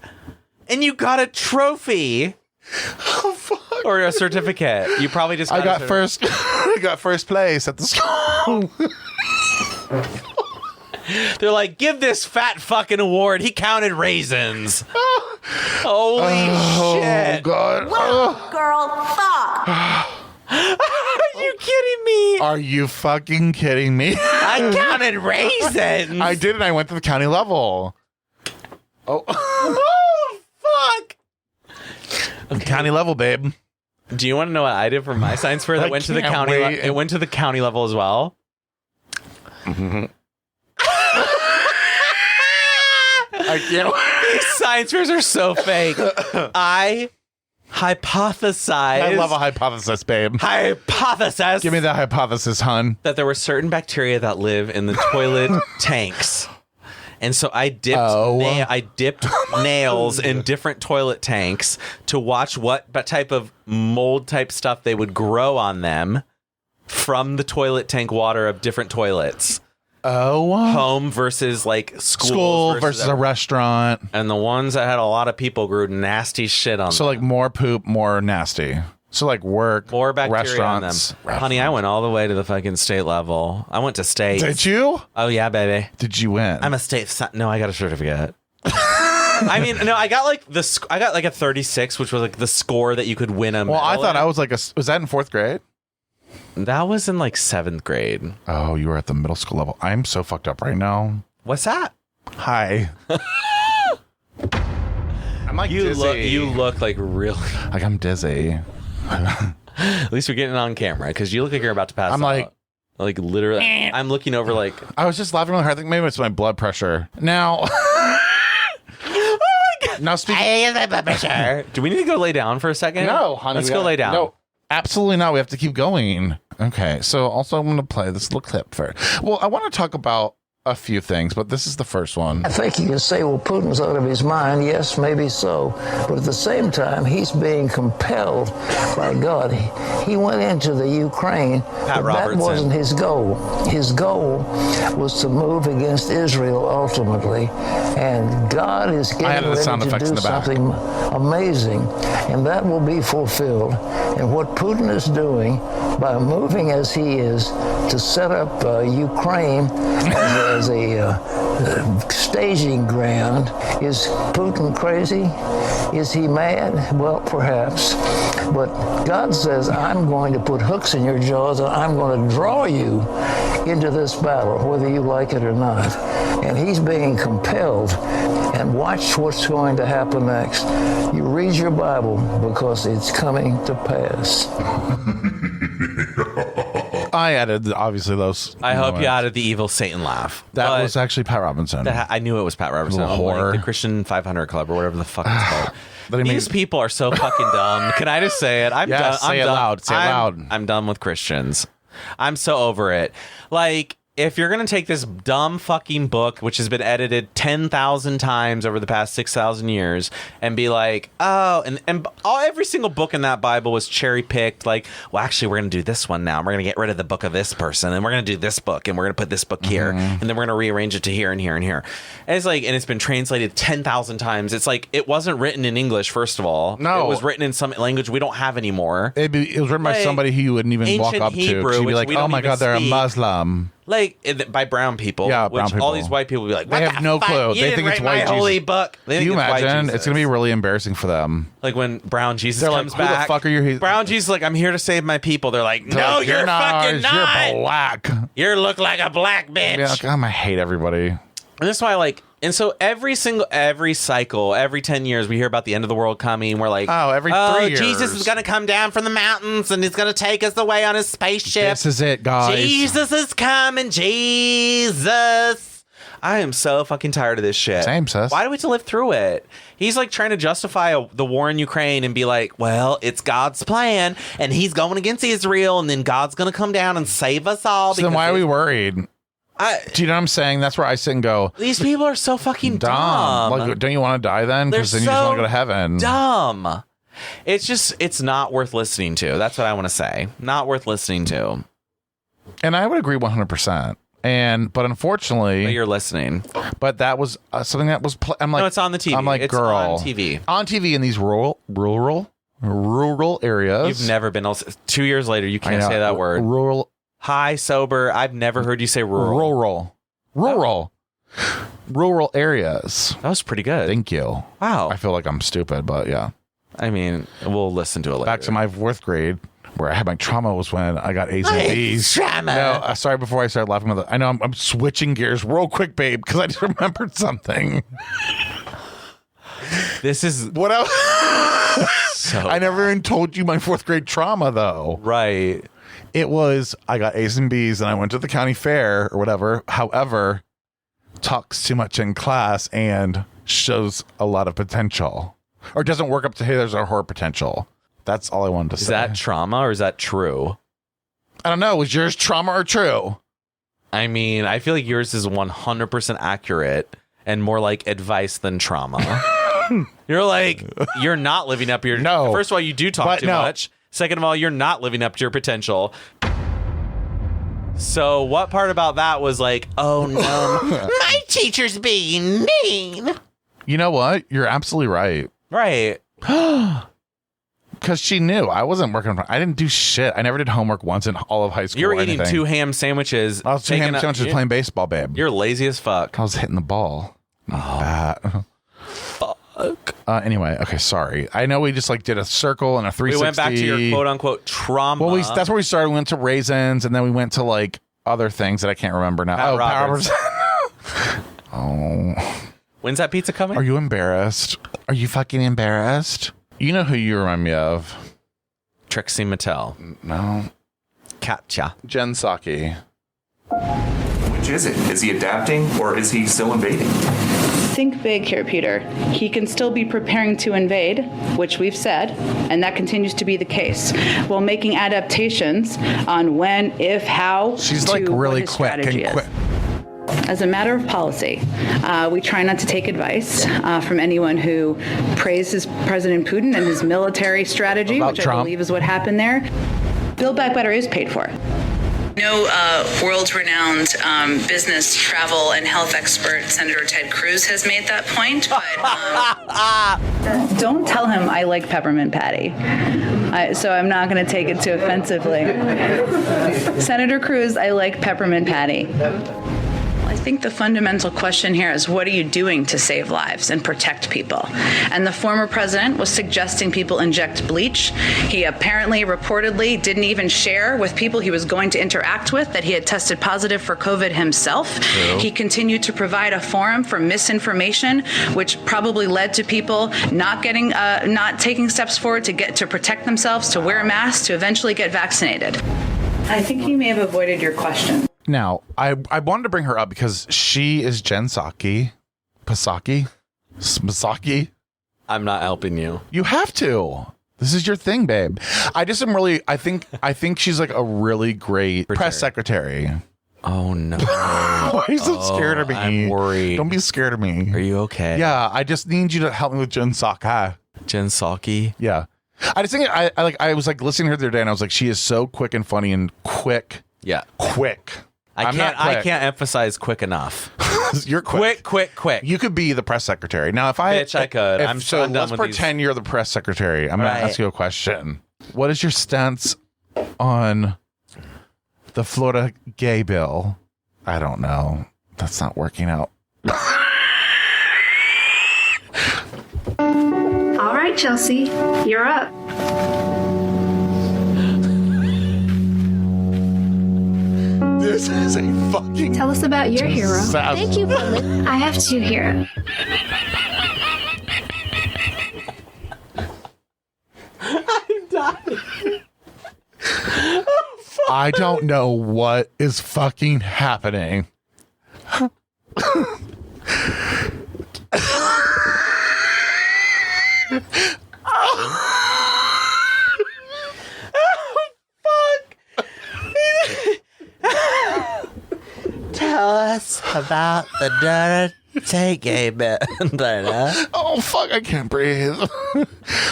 and you got a trophy. Oh, fuck. Or a certificate. You probably just I got first place at the school. They're like, give this fat fucking award. He counted raisins. Holy shit. Oh, God. Girl, fuck. Are you kidding me? Are you fucking kidding me? I counted raisins. I did, and I went to the county level. Oh. Oh, fuck. Okay. County level, babe. Do you want to know what I did for my science fair that went to the county? It went to the county level as well. Mm-hmm. I can't. These science fairs are so fake. I hypothesized. I love a hypothesis, babe. Hypothesis. Give me that hypothesis, hun. That there were certain bacteria that live in the toilet tanks. And so I dipped nails in different toilet tanks to watch what type of mold type stuff they would grow on them from the toilet tank water of different toilets. Oh. Home versus like school versus a restaurant. And the ones that had a lot of people grew nasty shit on them. So like more poop, more nasty. So like work, more bacteria restaurants. on them. Honey, I went all the way to the fucking state level. I went to state. Did you? Oh yeah, baby. Did you win? I'm a state. No, I got a certificate. I mean, no, I got like a 36, which was like the score that you could win a medal. Well, I thought I was like was that in 4th grade? That was in like 7th grade. Oh, you were at the middle school level. I'm so fucked up right now. What's that? Hi. I'm like dizzy. You look like really like I'm dizzy. At least you're getting it on camera because you look like you're about to pass I'm out. Like literally, I'm looking over like. I was just laughing really hard. I think maybe it's my blood pressure. Now. Oh my God. Now Do we need to go lay down for a second? No, honey. Let's go lay down. No, absolutely not. We have to keep going. Okay. So also I'm going to play this little clip first. Well, I want to talk about a few things, but this is the first one. I think you can say, well, Putin's out of his mind. Yes, maybe so. But at the same time, he's being compelled by God. He went into the Ukraine, but that wasn't his goal. His goal was to move against Israel ultimately. And God is getting ready to do something amazing. And that will be fulfilled. And what Putin is doing by moving as he is to set up Ukraine as a staging ground. Is Putin crazy? Is he mad? Well, perhaps. But God says, I'm going to put hooks in your jaws and I'm going to draw you into this battle, whether you like it or not. And he's being compelled. And watch what's going to happen next. You read your Bible because it's coming to pass. I added, obviously, those. I hope you added the evil Satan laugh. That was actually Pat Robinson. I knew it was Pat Robinson. Like the Christian 500 Club or whatever the fuck it's called. These people are so fucking dumb. Can I just say it? I'm done. Say it loud. Say it loud. I'm done with Christians. I'm so over it. Like, if you're going to take this dumb fucking book, which has been edited 10,000 times over the past 6,000 years, and be like, oh, and every single book in that Bible was cherry picked. Like, well, actually, we're going to do this one now. And we're going to get rid of the book of this person. And we're going to do this book. And we're going to put this book here. And then we're going to rearrange it to here and here and here. And it's like, and it's been translated 10,000 times. It's like, it wasn't written in English, first of all. No. It was written in some language we don't have anymore. It was written by somebody who you wouldn't even walk up Hebrew, to. She'd be like, oh my God, they're a Muslim. Like, by brown people. Yeah, brown people. All these white people will be like, what they have no clue. They think it's white Jesus. Holy book. Can you imagine? It's going to be really embarrassing for them. Like when brown Jesus comes like, back. Who the fuck are you? Brown Jesus is like, I'm here to save my people. They're like, no, you're fucking not. You're black. You look like a black bitch. Yeah, like, I hate everybody. And that's why, like, and so every cycle, every 10 years, we hear about the end of the world coming. We're like, every 3 years. Jesus is going to come down from the mountains and he's going to take us away on his spaceship. This is it, guys. Jesus is coming, Jesus. I am so fucking tired of this shit. Same, sis. Why do we have to live through it? He's like trying to justify the war in Ukraine and be like, well, it's God's plan and he's going against Israel and then God's going to come down and save us all. So then why are we worried? Do you know what I'm saying? That's where I sit and go, these people are so fucking dumb. Like, don't you want to die then? Because then you just want to go to heaven. Dumb. It's not worth listening to. That's what I want to say. Not worth listening to. And I would agree 100%. But unfortunately, but you're listening. But that was something that was. I'm like, no, it's on the TV. I'm like, it's girl, on TV in these rural areas. You've never been. 2 years later, you can't say that word. Rural. High, sober. I've never heard you say rural. Rural areas. That was pretty good. Thank you. Wow. I feel like I'm stupid, but yeah. I mean, we'll listen to it later. Back to my 4th grade, where I had my trauma was when I got A's and B's. Trauma. No, sorry. Before I started laughing, I know I'm switching gears real quick, babe, because I just remembered something. This is what else? So I never even told you my 4th grade trauma, though. Right. It was, I got A's and B's and I went to the county fair or whatever. However, talks too much in class and shows a lot of potential. Or doesn't work up to, hey, there's our horror potential. That's all I wanted to say. Is that trauma or is that true? I don't know. Was yours trauma or true? I mean, I feel like yours is 100% accurate and more like advice than trauma. You're like, you're not living up your... No. First of all, you do talk too much. Second of all, you're not living up to your potential. So what part about that was like, oh no, my teacher's being mean? You know what? You're absolutely right. Right. Because she knew I wasn't working. I didn't do shit. I never did homework once in all of high school. You were eating 2 ham sandwiches. I was 2 ham sandwiches playing baseball, babe. You're lazy as fuck. I was hitting the ball. Anyway, okay, sorry. I know we just like did a circle and a 360. We went back to your quote unquote trauma. Well, that's where we started. We went to raisins, and then we went to like other things that I can't remember now. Pat Roberts. Oh. When's that pizza coming? Are you embarrassed? Are you fucking embarrassed? You know who you remind me of? Trixie Mattel. No. Katya. Jen Psaki. Which is it? Is he adapting or is he still invading? Think big here, Peter. He can still be preparing to invade, which we've said, and that continues to be the case, while making adaptations on when, if, how. She's like really quick and quick. As a matter of policy, we try not to take advice from anyone who praises President Putin and his military strategy, which I believe is what happened there. Build Back Better is paid for. No world-renowned business, travel, and health expert, Senator Ted Cruz, has made that point. But don't tell him I like peppermint patty. So I'm not going to take it too offensively. Senator Cruz, I like peppermint patty. I think the fundamental question here is, what are you doing to save lives and protect people? And the former president was suggesting people inject bleach. He apparently, reportedly, didn't even share with people he was going to interact with that he had tested positive for COVID himself. True. He continued to provide a forum for misinformation, which probably led to people not taking steps forward to protect themselves, to wear masks, to eventually get vaccinated. I think he may have avoided your question. Now, I wanted to bring her up because she is Jen Psaki. Psaki. I'm not helping you. You have to. This is your thing, babe. I think she's like a really great press secretary. Oh no. Why are you so scared of me? I'm worried. Don't be scared of me. Are you okay? Yeah, I just need you to help me with Jen Psaki. Jen Psaki? Yeah. I just think I was like listening to her the other day and I was like, she is so quick and funny and quick. Yeah. Quick. I can't emphasize quick enough. You're quick. You could be the press secretary. Now, if I could. Let's pretend you're the press secretary. I'm going to ask you a question. What is your stance on the Florida gay bill? I don't know. That's not working out. All right, Chelsea, you're up. This is a fucking... Tell us about your hero. Thank you for listening. I have two heroes. I'm dying. I don't know what is fucking happening. Tell us about the dirty gay bit. Oh, fuck, I can't breathe.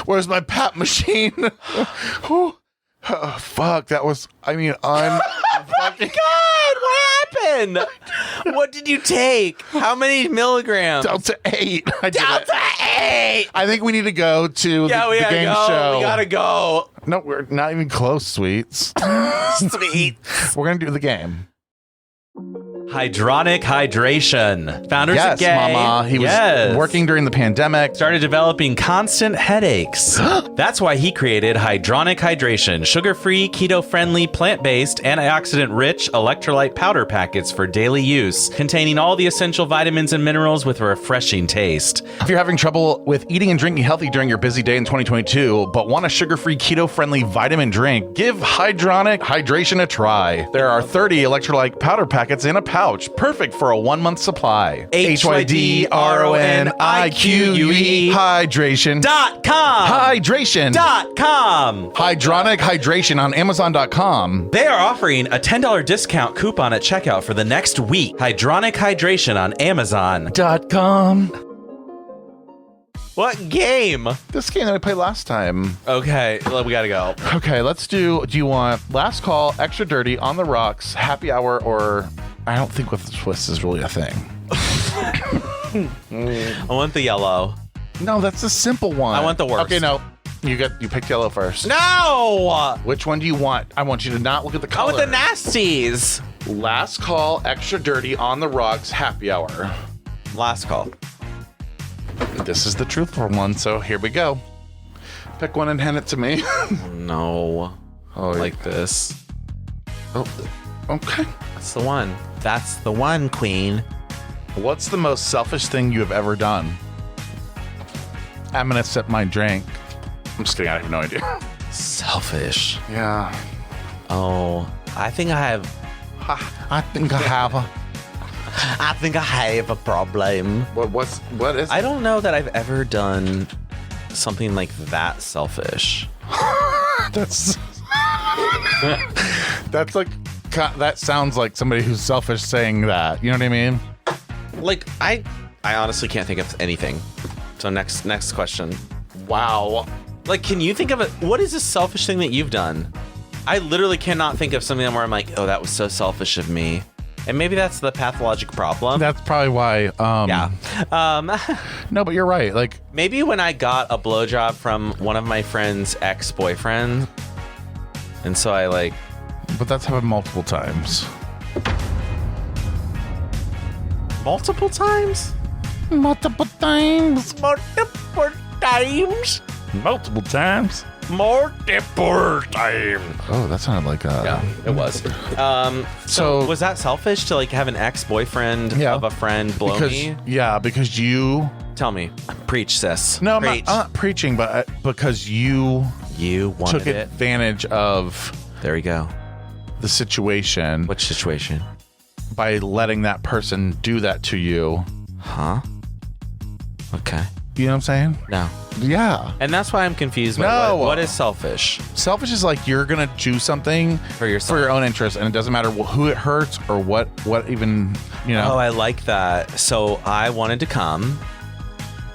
Where's my PAP machine? Oh, fuck, that was, Oh my God, what happened? What did you take? How many milligrams? Delta 8. Delta 8! I think we need to go to the game show. We gotta go. No, we're not even close, sweets. Sweets. We're going to do the game. Hydronic hydration. Founders of Gay. Yes, mama. He was working during the pandemic. Started developing constant headaches. That's why he created Hydronic Hydration. Sugar-free, keto-friendly, plant-based, antioxidant-rich electrolyte powder packets for daily use, containing all the essential vitamins and minerals with a refreshing taste. If you're having trouble with eating and drinking healthy during your busy day in 2022, but want a sugar-free, keto-friendly vitamin drink, give Hydronic Hydration a try. There are 30 electrolyte powder packets in a pouch, perfect for a 1-month supply. HYDRONIQUE Hydration.com. Hydration.com. Hydronic Hydration on Amazon.com. They are offering a $10 discount coupon at checkout for the next week. Hydronic Hydration on Amazon.com. What game? This game that we played last time. Okay, we gotta go. Okay, let's do you want Last Call, Extra Dirty, On the Rocks, Happy Hour, or I don't think With the Twist is really a thing. I want the yellow. No, that's a simple one. I want the worst. Okay, no. You picked yellow first. No! Which one do you want? I want you to not look at the color. I want the nasties. Last Call, Extra Dirty, On the Rocks, Happy Hour. Last Call. This is the truthful one, so here we go. Pick one and hand it to me. No. Oh, like this. Oh, okay. That's the one. That's the one, queen. What's the most selfish thing you have ever done? I'm gonna sip my drink. I'm just kidding, I have no idea. Selfish. Yeah. Oh, I think I have. I think I have. I think I have a problem. What is? I don't know that I've ever done something like that selfish. That's like that sounds like somebody who's selfish saying that. You know what I mean? Like I honestly can't think of anything. So next question. Wow. Like, can you think of it? What is a selfish thing that you've done? I literally cannot think of something where I'm like, oh, that was so selfish of me. And maybe that's the pathologic problem. That's probably why. Yeah. No, but you're right. Like maybe when I got a blowjob from one of my friend's ex-boyfriends, and so I like. But that's happened multiple times. Multiple times? Multiple times. Multiple times. Multiple times. Multiple times. Oh, that sounded like yeah, it was. So was that selfish to like have an ex-boyfriend of a friend blow me? Yeah, because you tell me. Preach, sis. No, Preach. I'm not preaching, but because you wanted took advantage of there we go. The situation. Which situation? By letting that person do that to you. Huh? Okay. You know what I'm saying? No. Yeah. And that's why I'm confused. No. What is selfish? Selfish is like you're going to do something for yourself, for your own interest, and it doesn't matter who it hurts or what even, you know. Oh, I like that. So I wanted to come.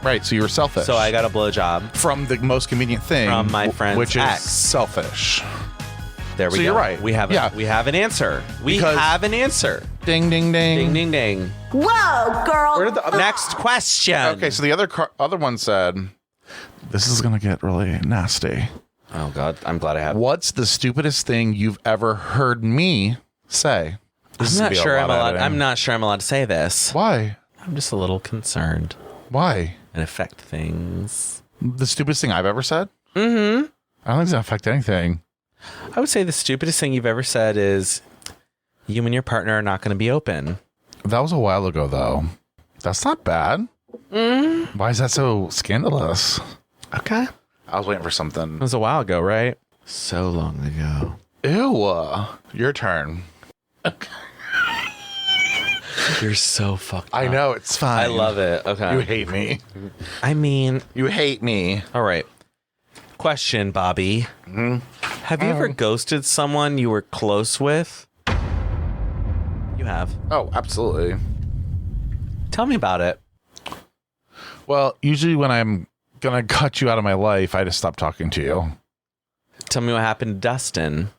Right. So you were selfish. So I got a blowjob. From the most convenient thing. From my friend's which ex. is selfish. There we go. So you're right. We have an answer. We have an answer. Ding, ding, ding. Ding, ding, ding. Whoa, girl. Where did the next question? Okay, so the other one said, this is going to get really nasty. Oh, God. I'm glad I have. What's the stupidest thing you've ever heard me say? I'm not sure I'm allowed to say this. Why? I'm just a little concerned. Why? And affect things. The stupidest thing I've ever said? Mm-hmm. I don't think it's going to affect anything. I would say the stupidest thing you've ever said is you and your partner are not going to be open. That was a while ago, though. That's not bad. Why is that so scandalous? Okay. I was waiting for something. It was a while ago, right? So long ago. Ew. Your turn. Okay. You're so fucked up. I know, it's fine. I love it. Okay. You hate me. I mean... You hate me. All right. Question, Bobby. Mm-hmm. Have you ever ghosted someone you were close with? You have. Oh, absolutely. Tell me about it. Well, usually when I'm going to cut you out of my life, I just stop talking to you. Tell me what happened to Dustin.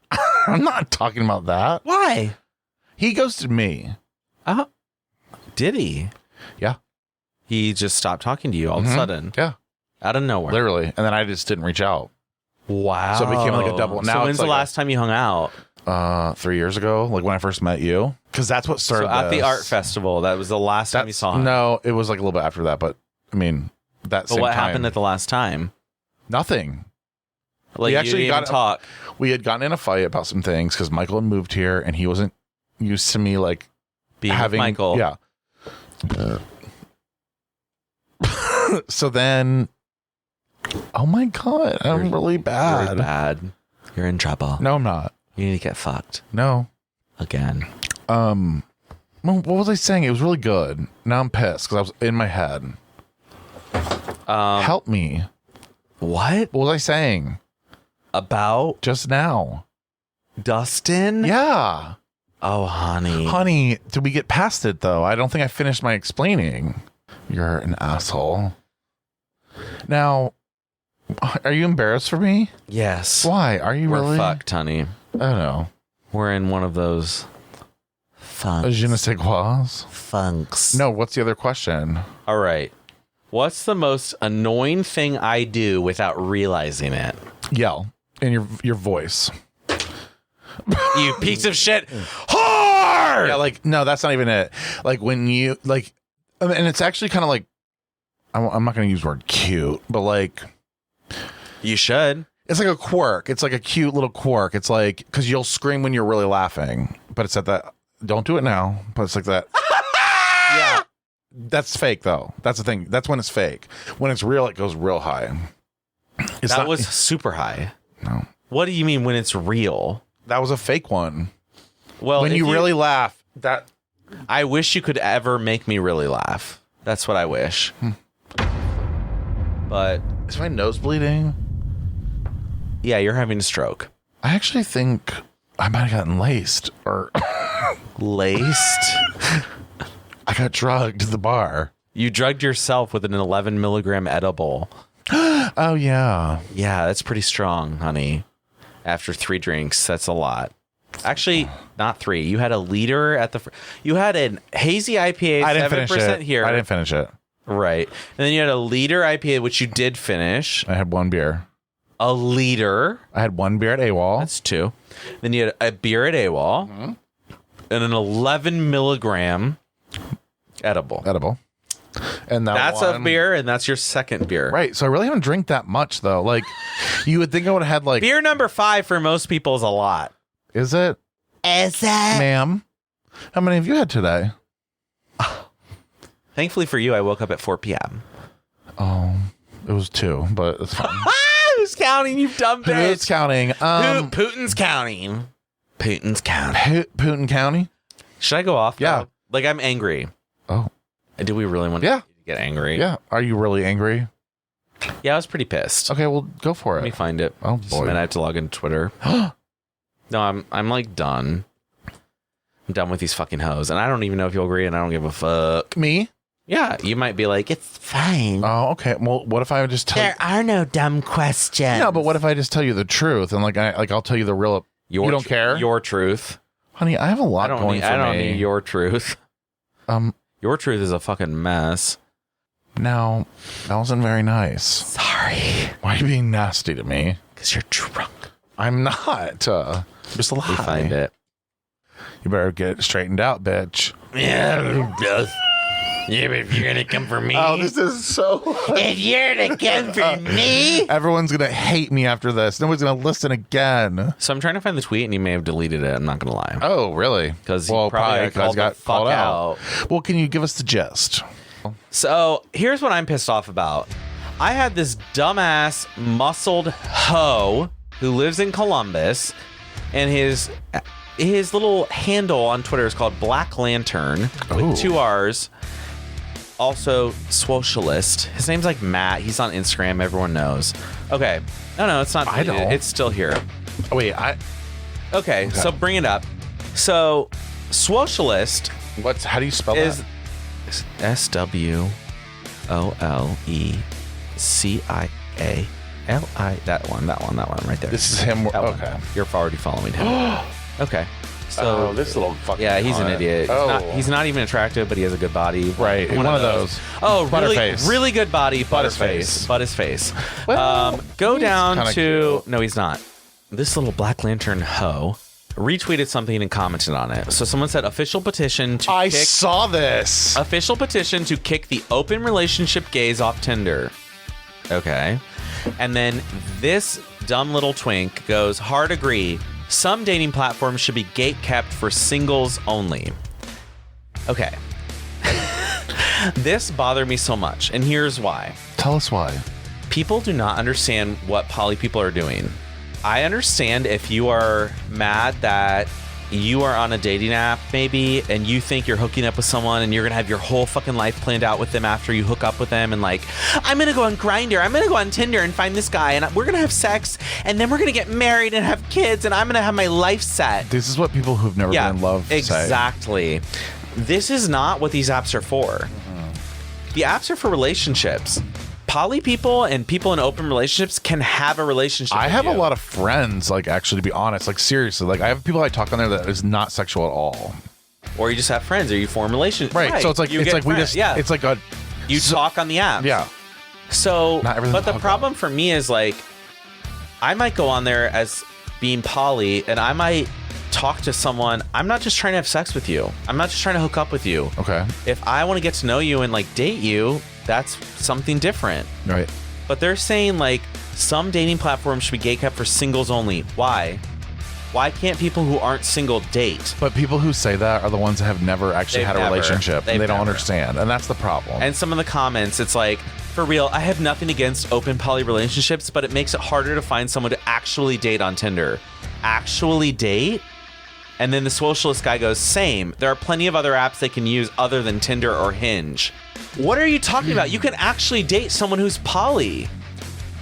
I'm not talking about that. Why? He ghosted me. Did he? Yeah. He just stopped talking to you all of a sudden? Yeah. Out of nowhere? Literally. And then I just didn't reach out. Wow. So it became like a double. Now so when's the last time you hung out? 3 years ago, like when I first met you. Because that's what started at the art festival. That was the last time you saw him. No, it was like a little bit after that. But I mean, that same time. But what happened at the last time? Nothing. Like we actually got talk. We had gotten in a fight about some things because Michael had moved here and he wasn't used to me like being having Michael. Yeah. So then, oh my God, I'm really bad. You're bad. You're in trouble. No, I'm not. You need to get fucked. No. Again. What was I saying? It was really good. Now I'm pissed because I was in my head. Help me. What? What was I saying? About? Just now. Dustin? Yeah. Oh, honey. Honey, did we get past it, though? I don't think I finished my explaining. You're an asshole. Now, are you embarrassed for me? Yes. Why? Are you really? We're fucked, honey. I don't know. We're in one of those funks. Je ne sais quoi. Funks. No, what's the other question? All right. What's the most annoying thing I do without realizing it? Yell in your voice. You piece of shit. Hard! Yeah, like, no, that's not even it. Like, when you, like, and it's actually kind of like, I'm not going to use the word cute, but like. You should. It's like a quirk. It's like a cute little quirk. It's like, because you'll scream when you're really laughing, but it's at that, don't do it now, but it's like that. Yeah. That's fake, though. That's the thing. That's when it's fake. When it's real, it goes real high. That was super high. No. What do you mean when it's real? That was a fake one. Well, when you really laugh, that I wish you could ever make me really laugh. That's what I wish. But is my nose bleeding? Yeah, you're having a stroke. I actually think I might have gotten laced or laced. I got drugged at the bar. You drugged yourself with an 11 milligram edible. Oh yeah. Yeah, that's pretty strong, honey. After 3 drinks, that's a lot. Actually, not 3. You had a liter at the. You had a hazy IPA. I didn't finish it here. I didn't finish it. Right, and then you had a liter IPA, which you did finish. I had 1 beer. A liter. I had 1 beer at AWOL. That's 2. Then you had a beer at AWOL, and an 11 milligram edible. And that's a beer, and that's your second beer. Right. So I really haven't drank that much though. Like, you would think I would have had like beer number 5 for most people is a lot. Is it? Is it? Ma'am, how many have you had today? Thankfully for you, I woke up at 4 p.m. Oh, it was 2, but it's fine. Who's counting, you dumb bitch? Who's counting? Putin's counting. Putin's counting. Putin County? Should I go off? Yeah. Though? Like, I'm angry. Oh. Do we really want to get angry? Yeah. Are you really angry? Yeah, I was pretty pissed. Okay, well, go for it. Let me find it. Oh, Just boy. a minute, I have to log into Twitter. No, I'm like done. I'm done with these fucking hoes. And I don't even know if you'll agree, and I don't give a fuck. Me? Yeah, you might be like, it's fine. Oh, okay. Well, what if I just tell There are no dumb questions. No, but what if I just tell you the truth and I'll tell you the real you don't care? Your truth. Honey, I have a lot going for me. I don't need your truth. Your truth is a fucking mess. No, that wasn't very nice. Sorry. Why are you being nasty to me? Because you're drunk. I'm not. Just a lie. We find it. You better get it straightened out, bitch. Yeah, yeah, but if you're gonna come for me. Oh, this is so. If you're to come for me, everyone's gonna hate me after this. Nobody's gonna listen again. So I'm trying to find the tweet, and he may have deleted it. I'm not gonna lie. Oh, really? Because probably got called out. Well, can you give us the gist? So here's what I'm pissed off about. I had this dumbass muscled hoe who lives in Columbus, and his little handle on Twitter is called Black Lantern with 2 R's. Also, Swotialist. His name's like Matt. He's on Instagram. Everyone knows. Okay. No, it's not. I don't. It's still here. Oh, wait, Okay, so bring it up. So, Swotialist. How do you spell is that? SWOLECIALI. That one right there. This is him. Okay. You're already following him. Okay. So this little fucking. yeah, he's an idiot. He's not even attractive, but he has a good body. Right, one of those. Oh, really, Butterface. really good body. Butterface. Butterface. Well, go down to. cute. No, he's not. This little Black Lantern hoe retweeted something and commented on it. So someone said official petition to I kick, saw this. official petition to kick the open relationship gays off Tinder. Okay. And then this dumb little twink goes, hard agree. Some dating platforms should be gate kept for singles only. Okay. This bothered me so much, and here's why. Tell us why. People do not understand what poly people are doing. I understand if you are mad that you are on a dating app maybe and you think you're hooking up with someone and you're gonna have your whole fucking life planned out with them after you hook up with them, and like, I'm gonna go on Grindr, I'm gonna go on Tinder and find this guy, and we're gonna have sex, and then we're gonna get married and have kids, and I'm gonna have my life set. This is what people who've never been in love say. Exactly. This is not what these apps are for. The apps are for relationships. Poly people and people in open relationships can have a relationship. I have a lot of friends, like, actually, to be honest, like, seriously, like, I have people I talk on there that is not sexual at all. Or you just have friends, or you form relationships. Right. So it's like, you get friends. it's like a, you talk on the app. Yeah. So, not everything. But the problem for me is, like, I might go on there as being poly, and I might talk to someone. I'm not just trying to have sex with you. I'm not just trying to hook up with you. Okay. If I want to get to know you and like date you, that's something different. Right. But they're saying like some dating platforms should be gay kept for singles only. Why? Why can't people who aren't single date? But people who say that are the ones that have never actually had a relationship, and they don't understand, and that's the problem. And some of the comments, it's like, for real, I have nothing against open poly relationships, but it makes it harder to find someone to actually date on Tinder. Actually date? And then the socialist guy goes, same. There are plenty of other apps they can use other than Tinder or Hinge. What are you talking about? You can actually date someone who's poly.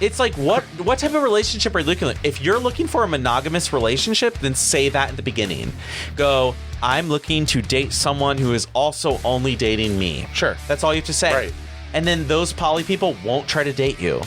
It's like, what type of relationship are you looking at? If you're looking for a monogamous relationship, then say that at the beginning. Go, I'm looking to date someone who is also only dating me. Sure. That's all you have to say. Right. And then those poly people won't try to date you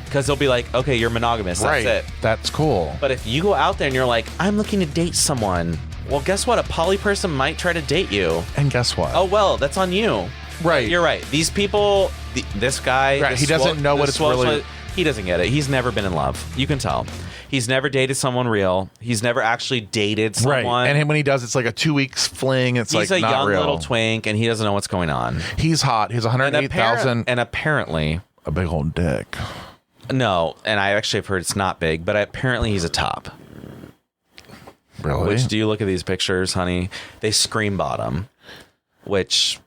because they'll be like, okay, you're monogamous. That's it. That's cool. But if you go out there and you're like, I'm looking to date someone, well, guess what? A poly person might try to date you. And guess what? Oh, well, that's on you. Right. You're right. These people, this guy, right. He doesn't know what it's really. He doesn't get it. He's never been in love. You can tell. He's never dated someone real. He's never actually dated someone. Right. And when he does, it's like a 2 weeks fling. It's he's like a not young real. little twink, and he doesn't know what's going on. He's hot. He's 108,000. And apparently, a big old dick. No, and I actually have heard it's not big, but apparently he's a top. Really? Which, do you look at these pictures, honey? They scream bottom. Which,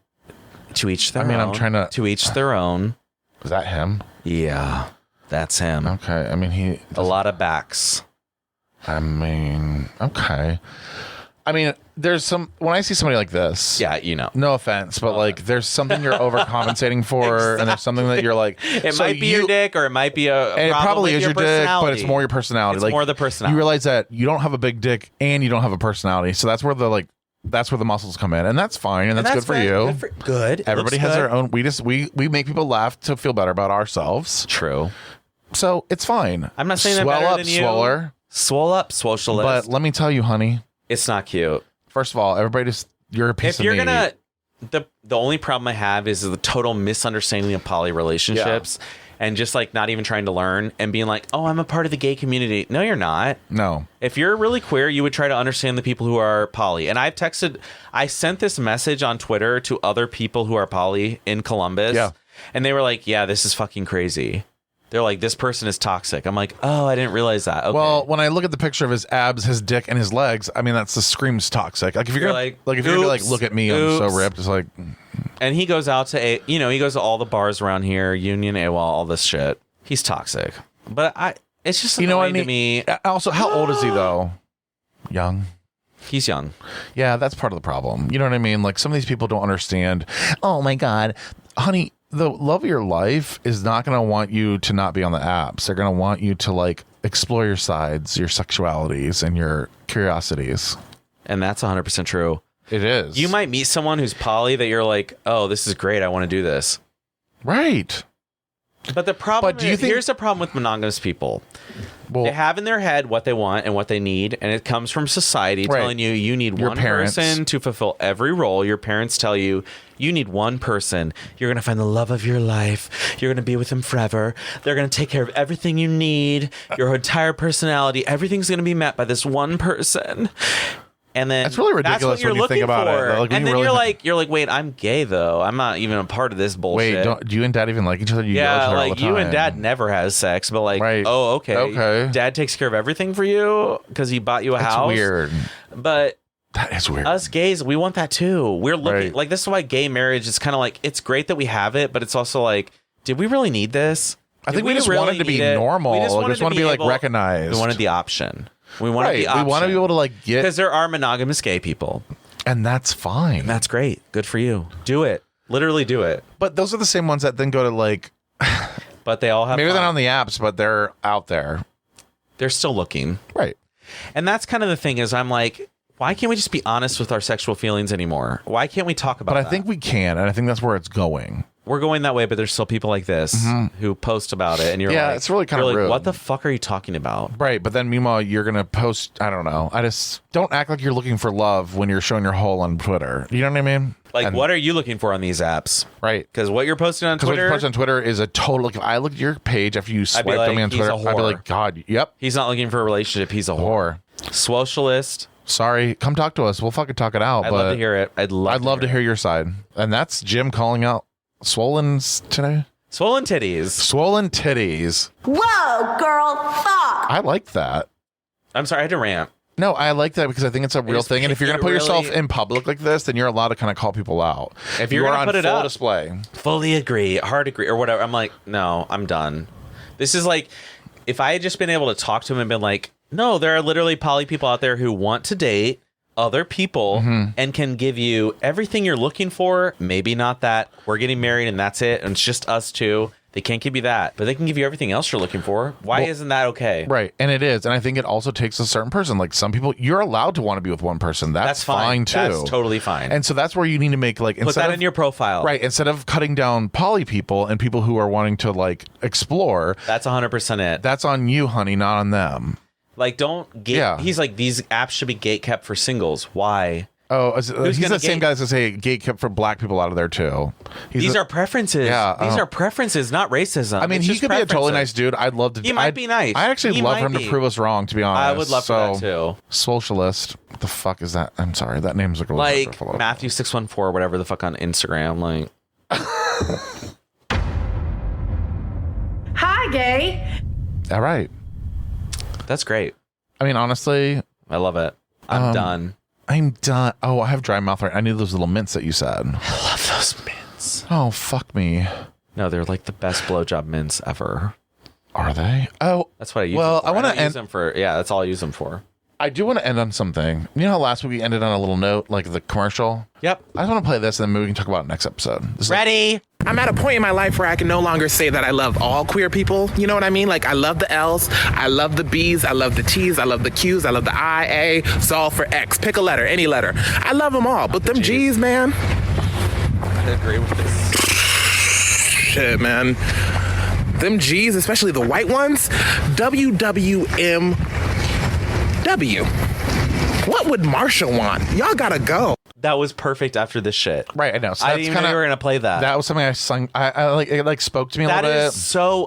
to each their own. I'm trying to each their own. Is that him? Yeah, that's him. Okay. I mean, a lot of backs. I mean, okay. I mean, there's when I see somebody like this. Yeah, you know. No offense, but like, there's something you're overcompensating for, exactly. And there's something that you're like. It might be your dick, or it might be a. And it probably is your dick, but it's more your personality. It's like, more the personality. You realize that you don't have a big dick and you don't have a personality, so that's where the muscles come in, and that's fine, and that's good for you. Good. Everybody has their own. We make people laugh to feel better about ourselves. True. So it's fine. I'm not saying that better than you. Swoller. Swole up, socialist. But let me tell you, honey, it's not cute. First of all, everybody you're a piece of meat. The only problem I have is the total misunderstanding of poly relationships. Yeah. And just like not even trying to learn and being like, oh, I'm a part of the gay community. No, you're not. No. If you're really queer, you would try to understand the people who are poly. And I sent this message on Twitter to other people who are poly in Columbus. Yeah. And they were like, yeah, this is fucking crazy. They're like, this person is toxic. I'm like, oh, I didn't realize that. Okay. Well, when I look at the picture of his abs, his dick, and his legs, I mean, that's the screams toxic. Like if you're gonna, if you're gonna be like, look at me, I'm so ripped. It's like, and he goes out to he goes to all the bars around here, Union, AWOL, all this shit. He's toxic. But it's just annoying what I mean? to me. Also, how old is he though? Young. He's young. Yeah, that's part of the problem. You know what I mean? Like some of these people don't understand. Oh my God, honey. The love of your life is not going to want you to not be on the apps. They're going to want you to like explore your sides, your sexualities, and your curiosities. And that's 100% true. It is. You might meet someone who's poly that you're like, oh, this is great. I want to do this. Right. But the problem here's the problem with monogamous people. Well, they have in their head what they want and what they need, and it comes from society telling you need one person to fulfill every role. Your parents tell you need one person. You're going to find the love of your life. You're going to be with them forever. They're going to take care of everything you need, your entire personality. Everything's going to be met by this one person. And then that's really ridiculous when you think about it. Like, and then you're like, wait, I'm gay though. I'm not even a part of this bullshit. Wait, do you and Dad even like each other? You yeah, yell at each other like all the time. you and Dad never has sex, but like, oh, okay. Dad takes care of everything for you because he bought you a house. That's weird. But that is weird. Us gays, we want that too. We're looking like this is why gay marriage is kind of like it's great that we have it, but it's also like, did we really need this? I think we just wanted to be normal. We just wanted to be like recognized. We wanted the option. We want the option. We want to be able to like get because there are monogamous gay people, and that's fine. And that's great. Good for you. Do it. Literally do it. But those are the same ones that then go to like. But they all have. Maybe they're not on the apps, but they're out there. They're still looking. Right. And that's kind of the thing is I'm like, why can't we just be honest with our sexual feelings anymore? Why can't we talk about that? But I think we can, and I think that's where it's going. We're going that way, but there's still people like this who post about it, and you're like, it's really kind of rude. What the fuck are you talking about? Right, but then meanwhile, you're going to post, I don't know. I just don't act like you're looking for love when you're showing your hole on Twitter. You know what I mean? Like, what are you looking for on these apps? Right. Because what you're posting on Twitter. Because what you post on Twitter is a total. If I look at your page after you swiped on me on Twitter, I'd be like, God, yep. He's not looking for a relationship. He's a whore. Socialist. Sorry, come talk to us. We'll fucking talk it out. I'd love to hear it. I'd love to hear your side. And that's Jim calling out Swollen's today. Swollen titties. Swollen titties. Whoa, girl, fuck. I like that. I'm sorry, I had to rant. No, I like that because I think it's a real thing. And if you're going to put yourself in public like this, then you're allowed to kind of call people out. If you're going to put it on up, display. Fully agree, hard agree, or whatever. I'm like, no, I'm done. This is like, if I had just been able to talk to him and been like, no, there are literally poly people out there who want to date, other people and can give you everything you're looking for. Maybe not that we're getting married and that's it, and it's just us two. They can't give you that, but they can give you everything else you're looking for. Why isn't that okay? Right. And it is. And I think it also takes a certain person. Like some people, you're allowed to want to be with one person. That's fine too. That's totally fine. And so that's where you need to make like, put that in your profile. Right. Instead of cutting down poly people and people who are wanting to like explore. That's 100% it. That's on you, honey, not on them. Like, don't gate. Yeah. He's like, these apps should be gate kept for singles. Why? Oh, he's the same guy that say gate kept for black people out of there too. These are preferences. Yeah, these are preferences, not racism. I mean, he could be a totally nice dude. I'd love to. He might be nice. I actually love him to prove us wrong. To be honest, I would love for that too. Socialist. What the fuck is that? I'm sorry. That name's like Matthew 614, whatever the fuck on Instagram. Like, hi, gay. All right. That's great. I mean, honestly, I love it. I'm done. I'm done. Oh, I have dry mouth right. I need those little mints that you said. I love those mints. Oh, fuck me. No, they're like the best blowjob mints ever. Are they? Oh, that's what I use. Well, them for. I want to use them for. Yeah, that's all I use them for. I do want to end on something. You know how last week we ended on a little note, like the commercial? Yep. I just want to play this, and then maybe we can talk about it next episode. Ready? I'm at a point in my life where I can no longer say that I love all queer people. You know what I mean? Like, I love the L's, I love the B's, I love the T's, I love the Q's, I love the I, A, solve for X. Pick a letter, any letter. I love them all, but them G's, man. I agree with this. Shit, man. Them G's, especially the white ones, WWMW. What would Marsha want? Y'all gotta go. That was perfect after this shit. Right, I know. So I didn't even know you were gonna play that. That was something I sung. I like. It like spoke to me a little bit.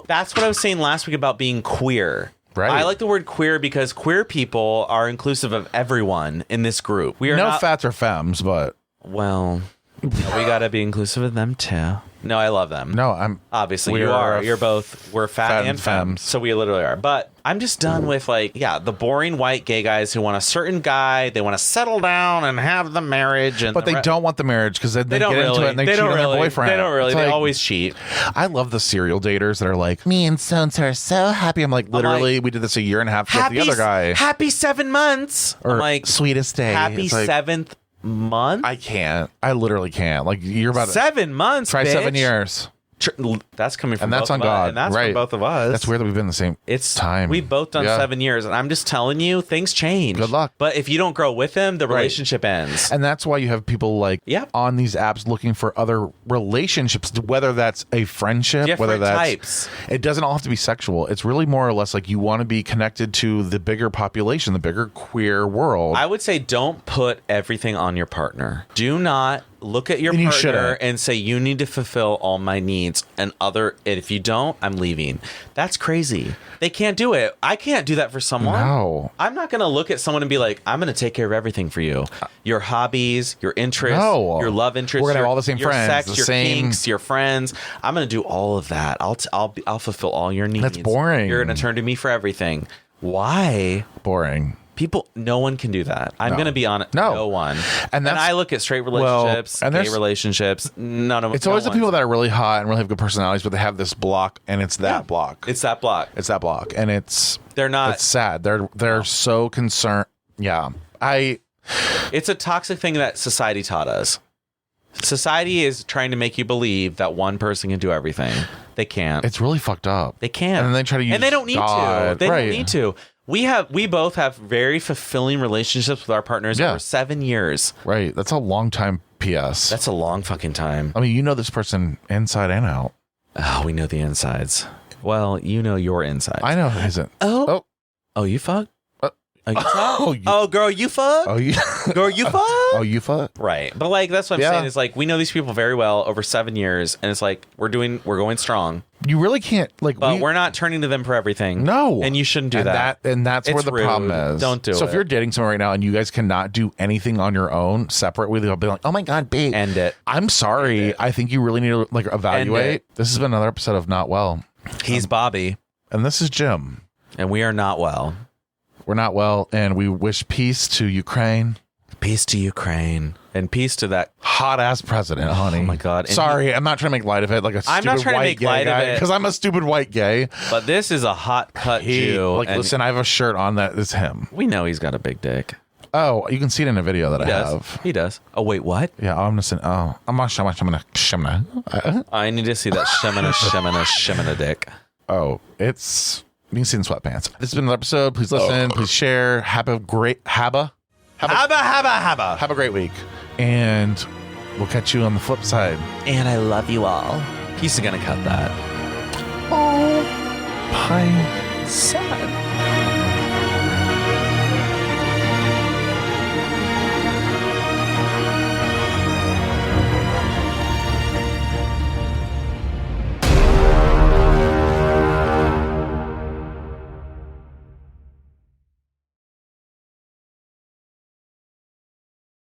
That's what I was saying last week about being queer. Right. I like the word queer because queer people are inclusive of everyone in this group. We are no fats or femmes, but well, we gotta be inclusive of them too. No, I love them. No, I'm obviously you are. You're both. We're fat and femme, so we literally are. But I'm just done with the boring white gay guys who want a certain guy. They want to settle down and have the marriage, but they don't want the marriage because they get into it and they cheat on their boyfriend. They don't really. They always cheat. I love the serial daters that are like, me and so-and-so are so happy. I'm like, literally, we did this a year and a half with the other guy. Happy 7 months. Or I'm like, sweetest day. Happy 7th month. I can't. I literally can't. Like, you're about 7 months. Try bitch. 7 years. That's coming from and that's both on of us. God, and that's right? From both of us. That's weird that we've been the same. Time. We've both done 7 years, and I'm just telling you, things change. Good luck. But if you don't grow with them, the relationship ends. And that's why you have people like on these apps looking for other relationships, whether that's a friendship, different whether that's types. It doesn't all have to be sexual. It's really more or less like you want to be connected to the bigger population, the bigger queer world. I would say don't put everything on your partner. Do not look at your partner and say you need to fulfill all my needs and if you don't, I'm leaving. That's crazy. They can't do it. I can't do that for someone. No. I'm not going to look at someone and be like, I'm going to take care of everything for you. Your hobbies, your interests, your love interests. We're going to have all the same your friends. Sex, your kinks, your friends. I'm going to do all of that. I'll fulfill all your needs. That's boring. You're going to turn to me for everything. Why? Boring. No one can do that. I'm going to be honest. No one. And I look at straight relationships, gay relationships. None of them. It's always the people that are really hot and really have good personalities, but they have this block, and it's that block. It's that block. It's that block, and they're not. It's sad. They're so concerned. Yeah, It's a toxic thing that society taught us. Society is trying to make you believe that one person can do everything. They can't. It's really fucked up. They can't. And then they try to use and they don't need God. to. They don't need to. We both have very fulfilling relationships with our partners for 7 years. Right. That's a long time. PS. That's a long fucking time. I mean, you know this person inside and out. Oh, we know the insides. Well, you know your insides. I know his. Oh, you fuck? Oh, girl, you fuck? Oh, you girl, you fuck? Oh, you fuck? Right. But that's what I'm saying is we know these people very well over 7 years, and it's we're going strong. You really can't but we're not turning to them for everything. No. And you shouldn't do that. And that's where the rude. problem is. Don't do it. So if you're dating someone right now and you guys cannot do anything on your own separate with you, be like, oh my God, babe. End it. I'm sorry. I think you really need to evaluate. This has been another episode of Not Well. He's Bobby. And this is Jim. And we are not well. We're not well, and we wish peace to Ukraine. Peace to Ukraine. And peace to that hot-ass president, honey. Oh, my God. Sorry, I'm not trying to make light of it like a stupid white gay guy. I'm not trying to make light of it. Because I'm a stupid white gay. But this is a hot cut Jew. Listen, I have a shirt on that is him. We know he's got a big dick. Oh, you can see it in a video that I have. He does. Oh, wait, what? Yeah, I'm just I'm shemina. I need to see that shemina dick. Oh, it's you can see in sweatpants. This has been an episode. Please listen. Please share. Have a great have a great week, and we'll catch you on the flip side. And I love you all. He's gonna cut that. Oh, bye, son.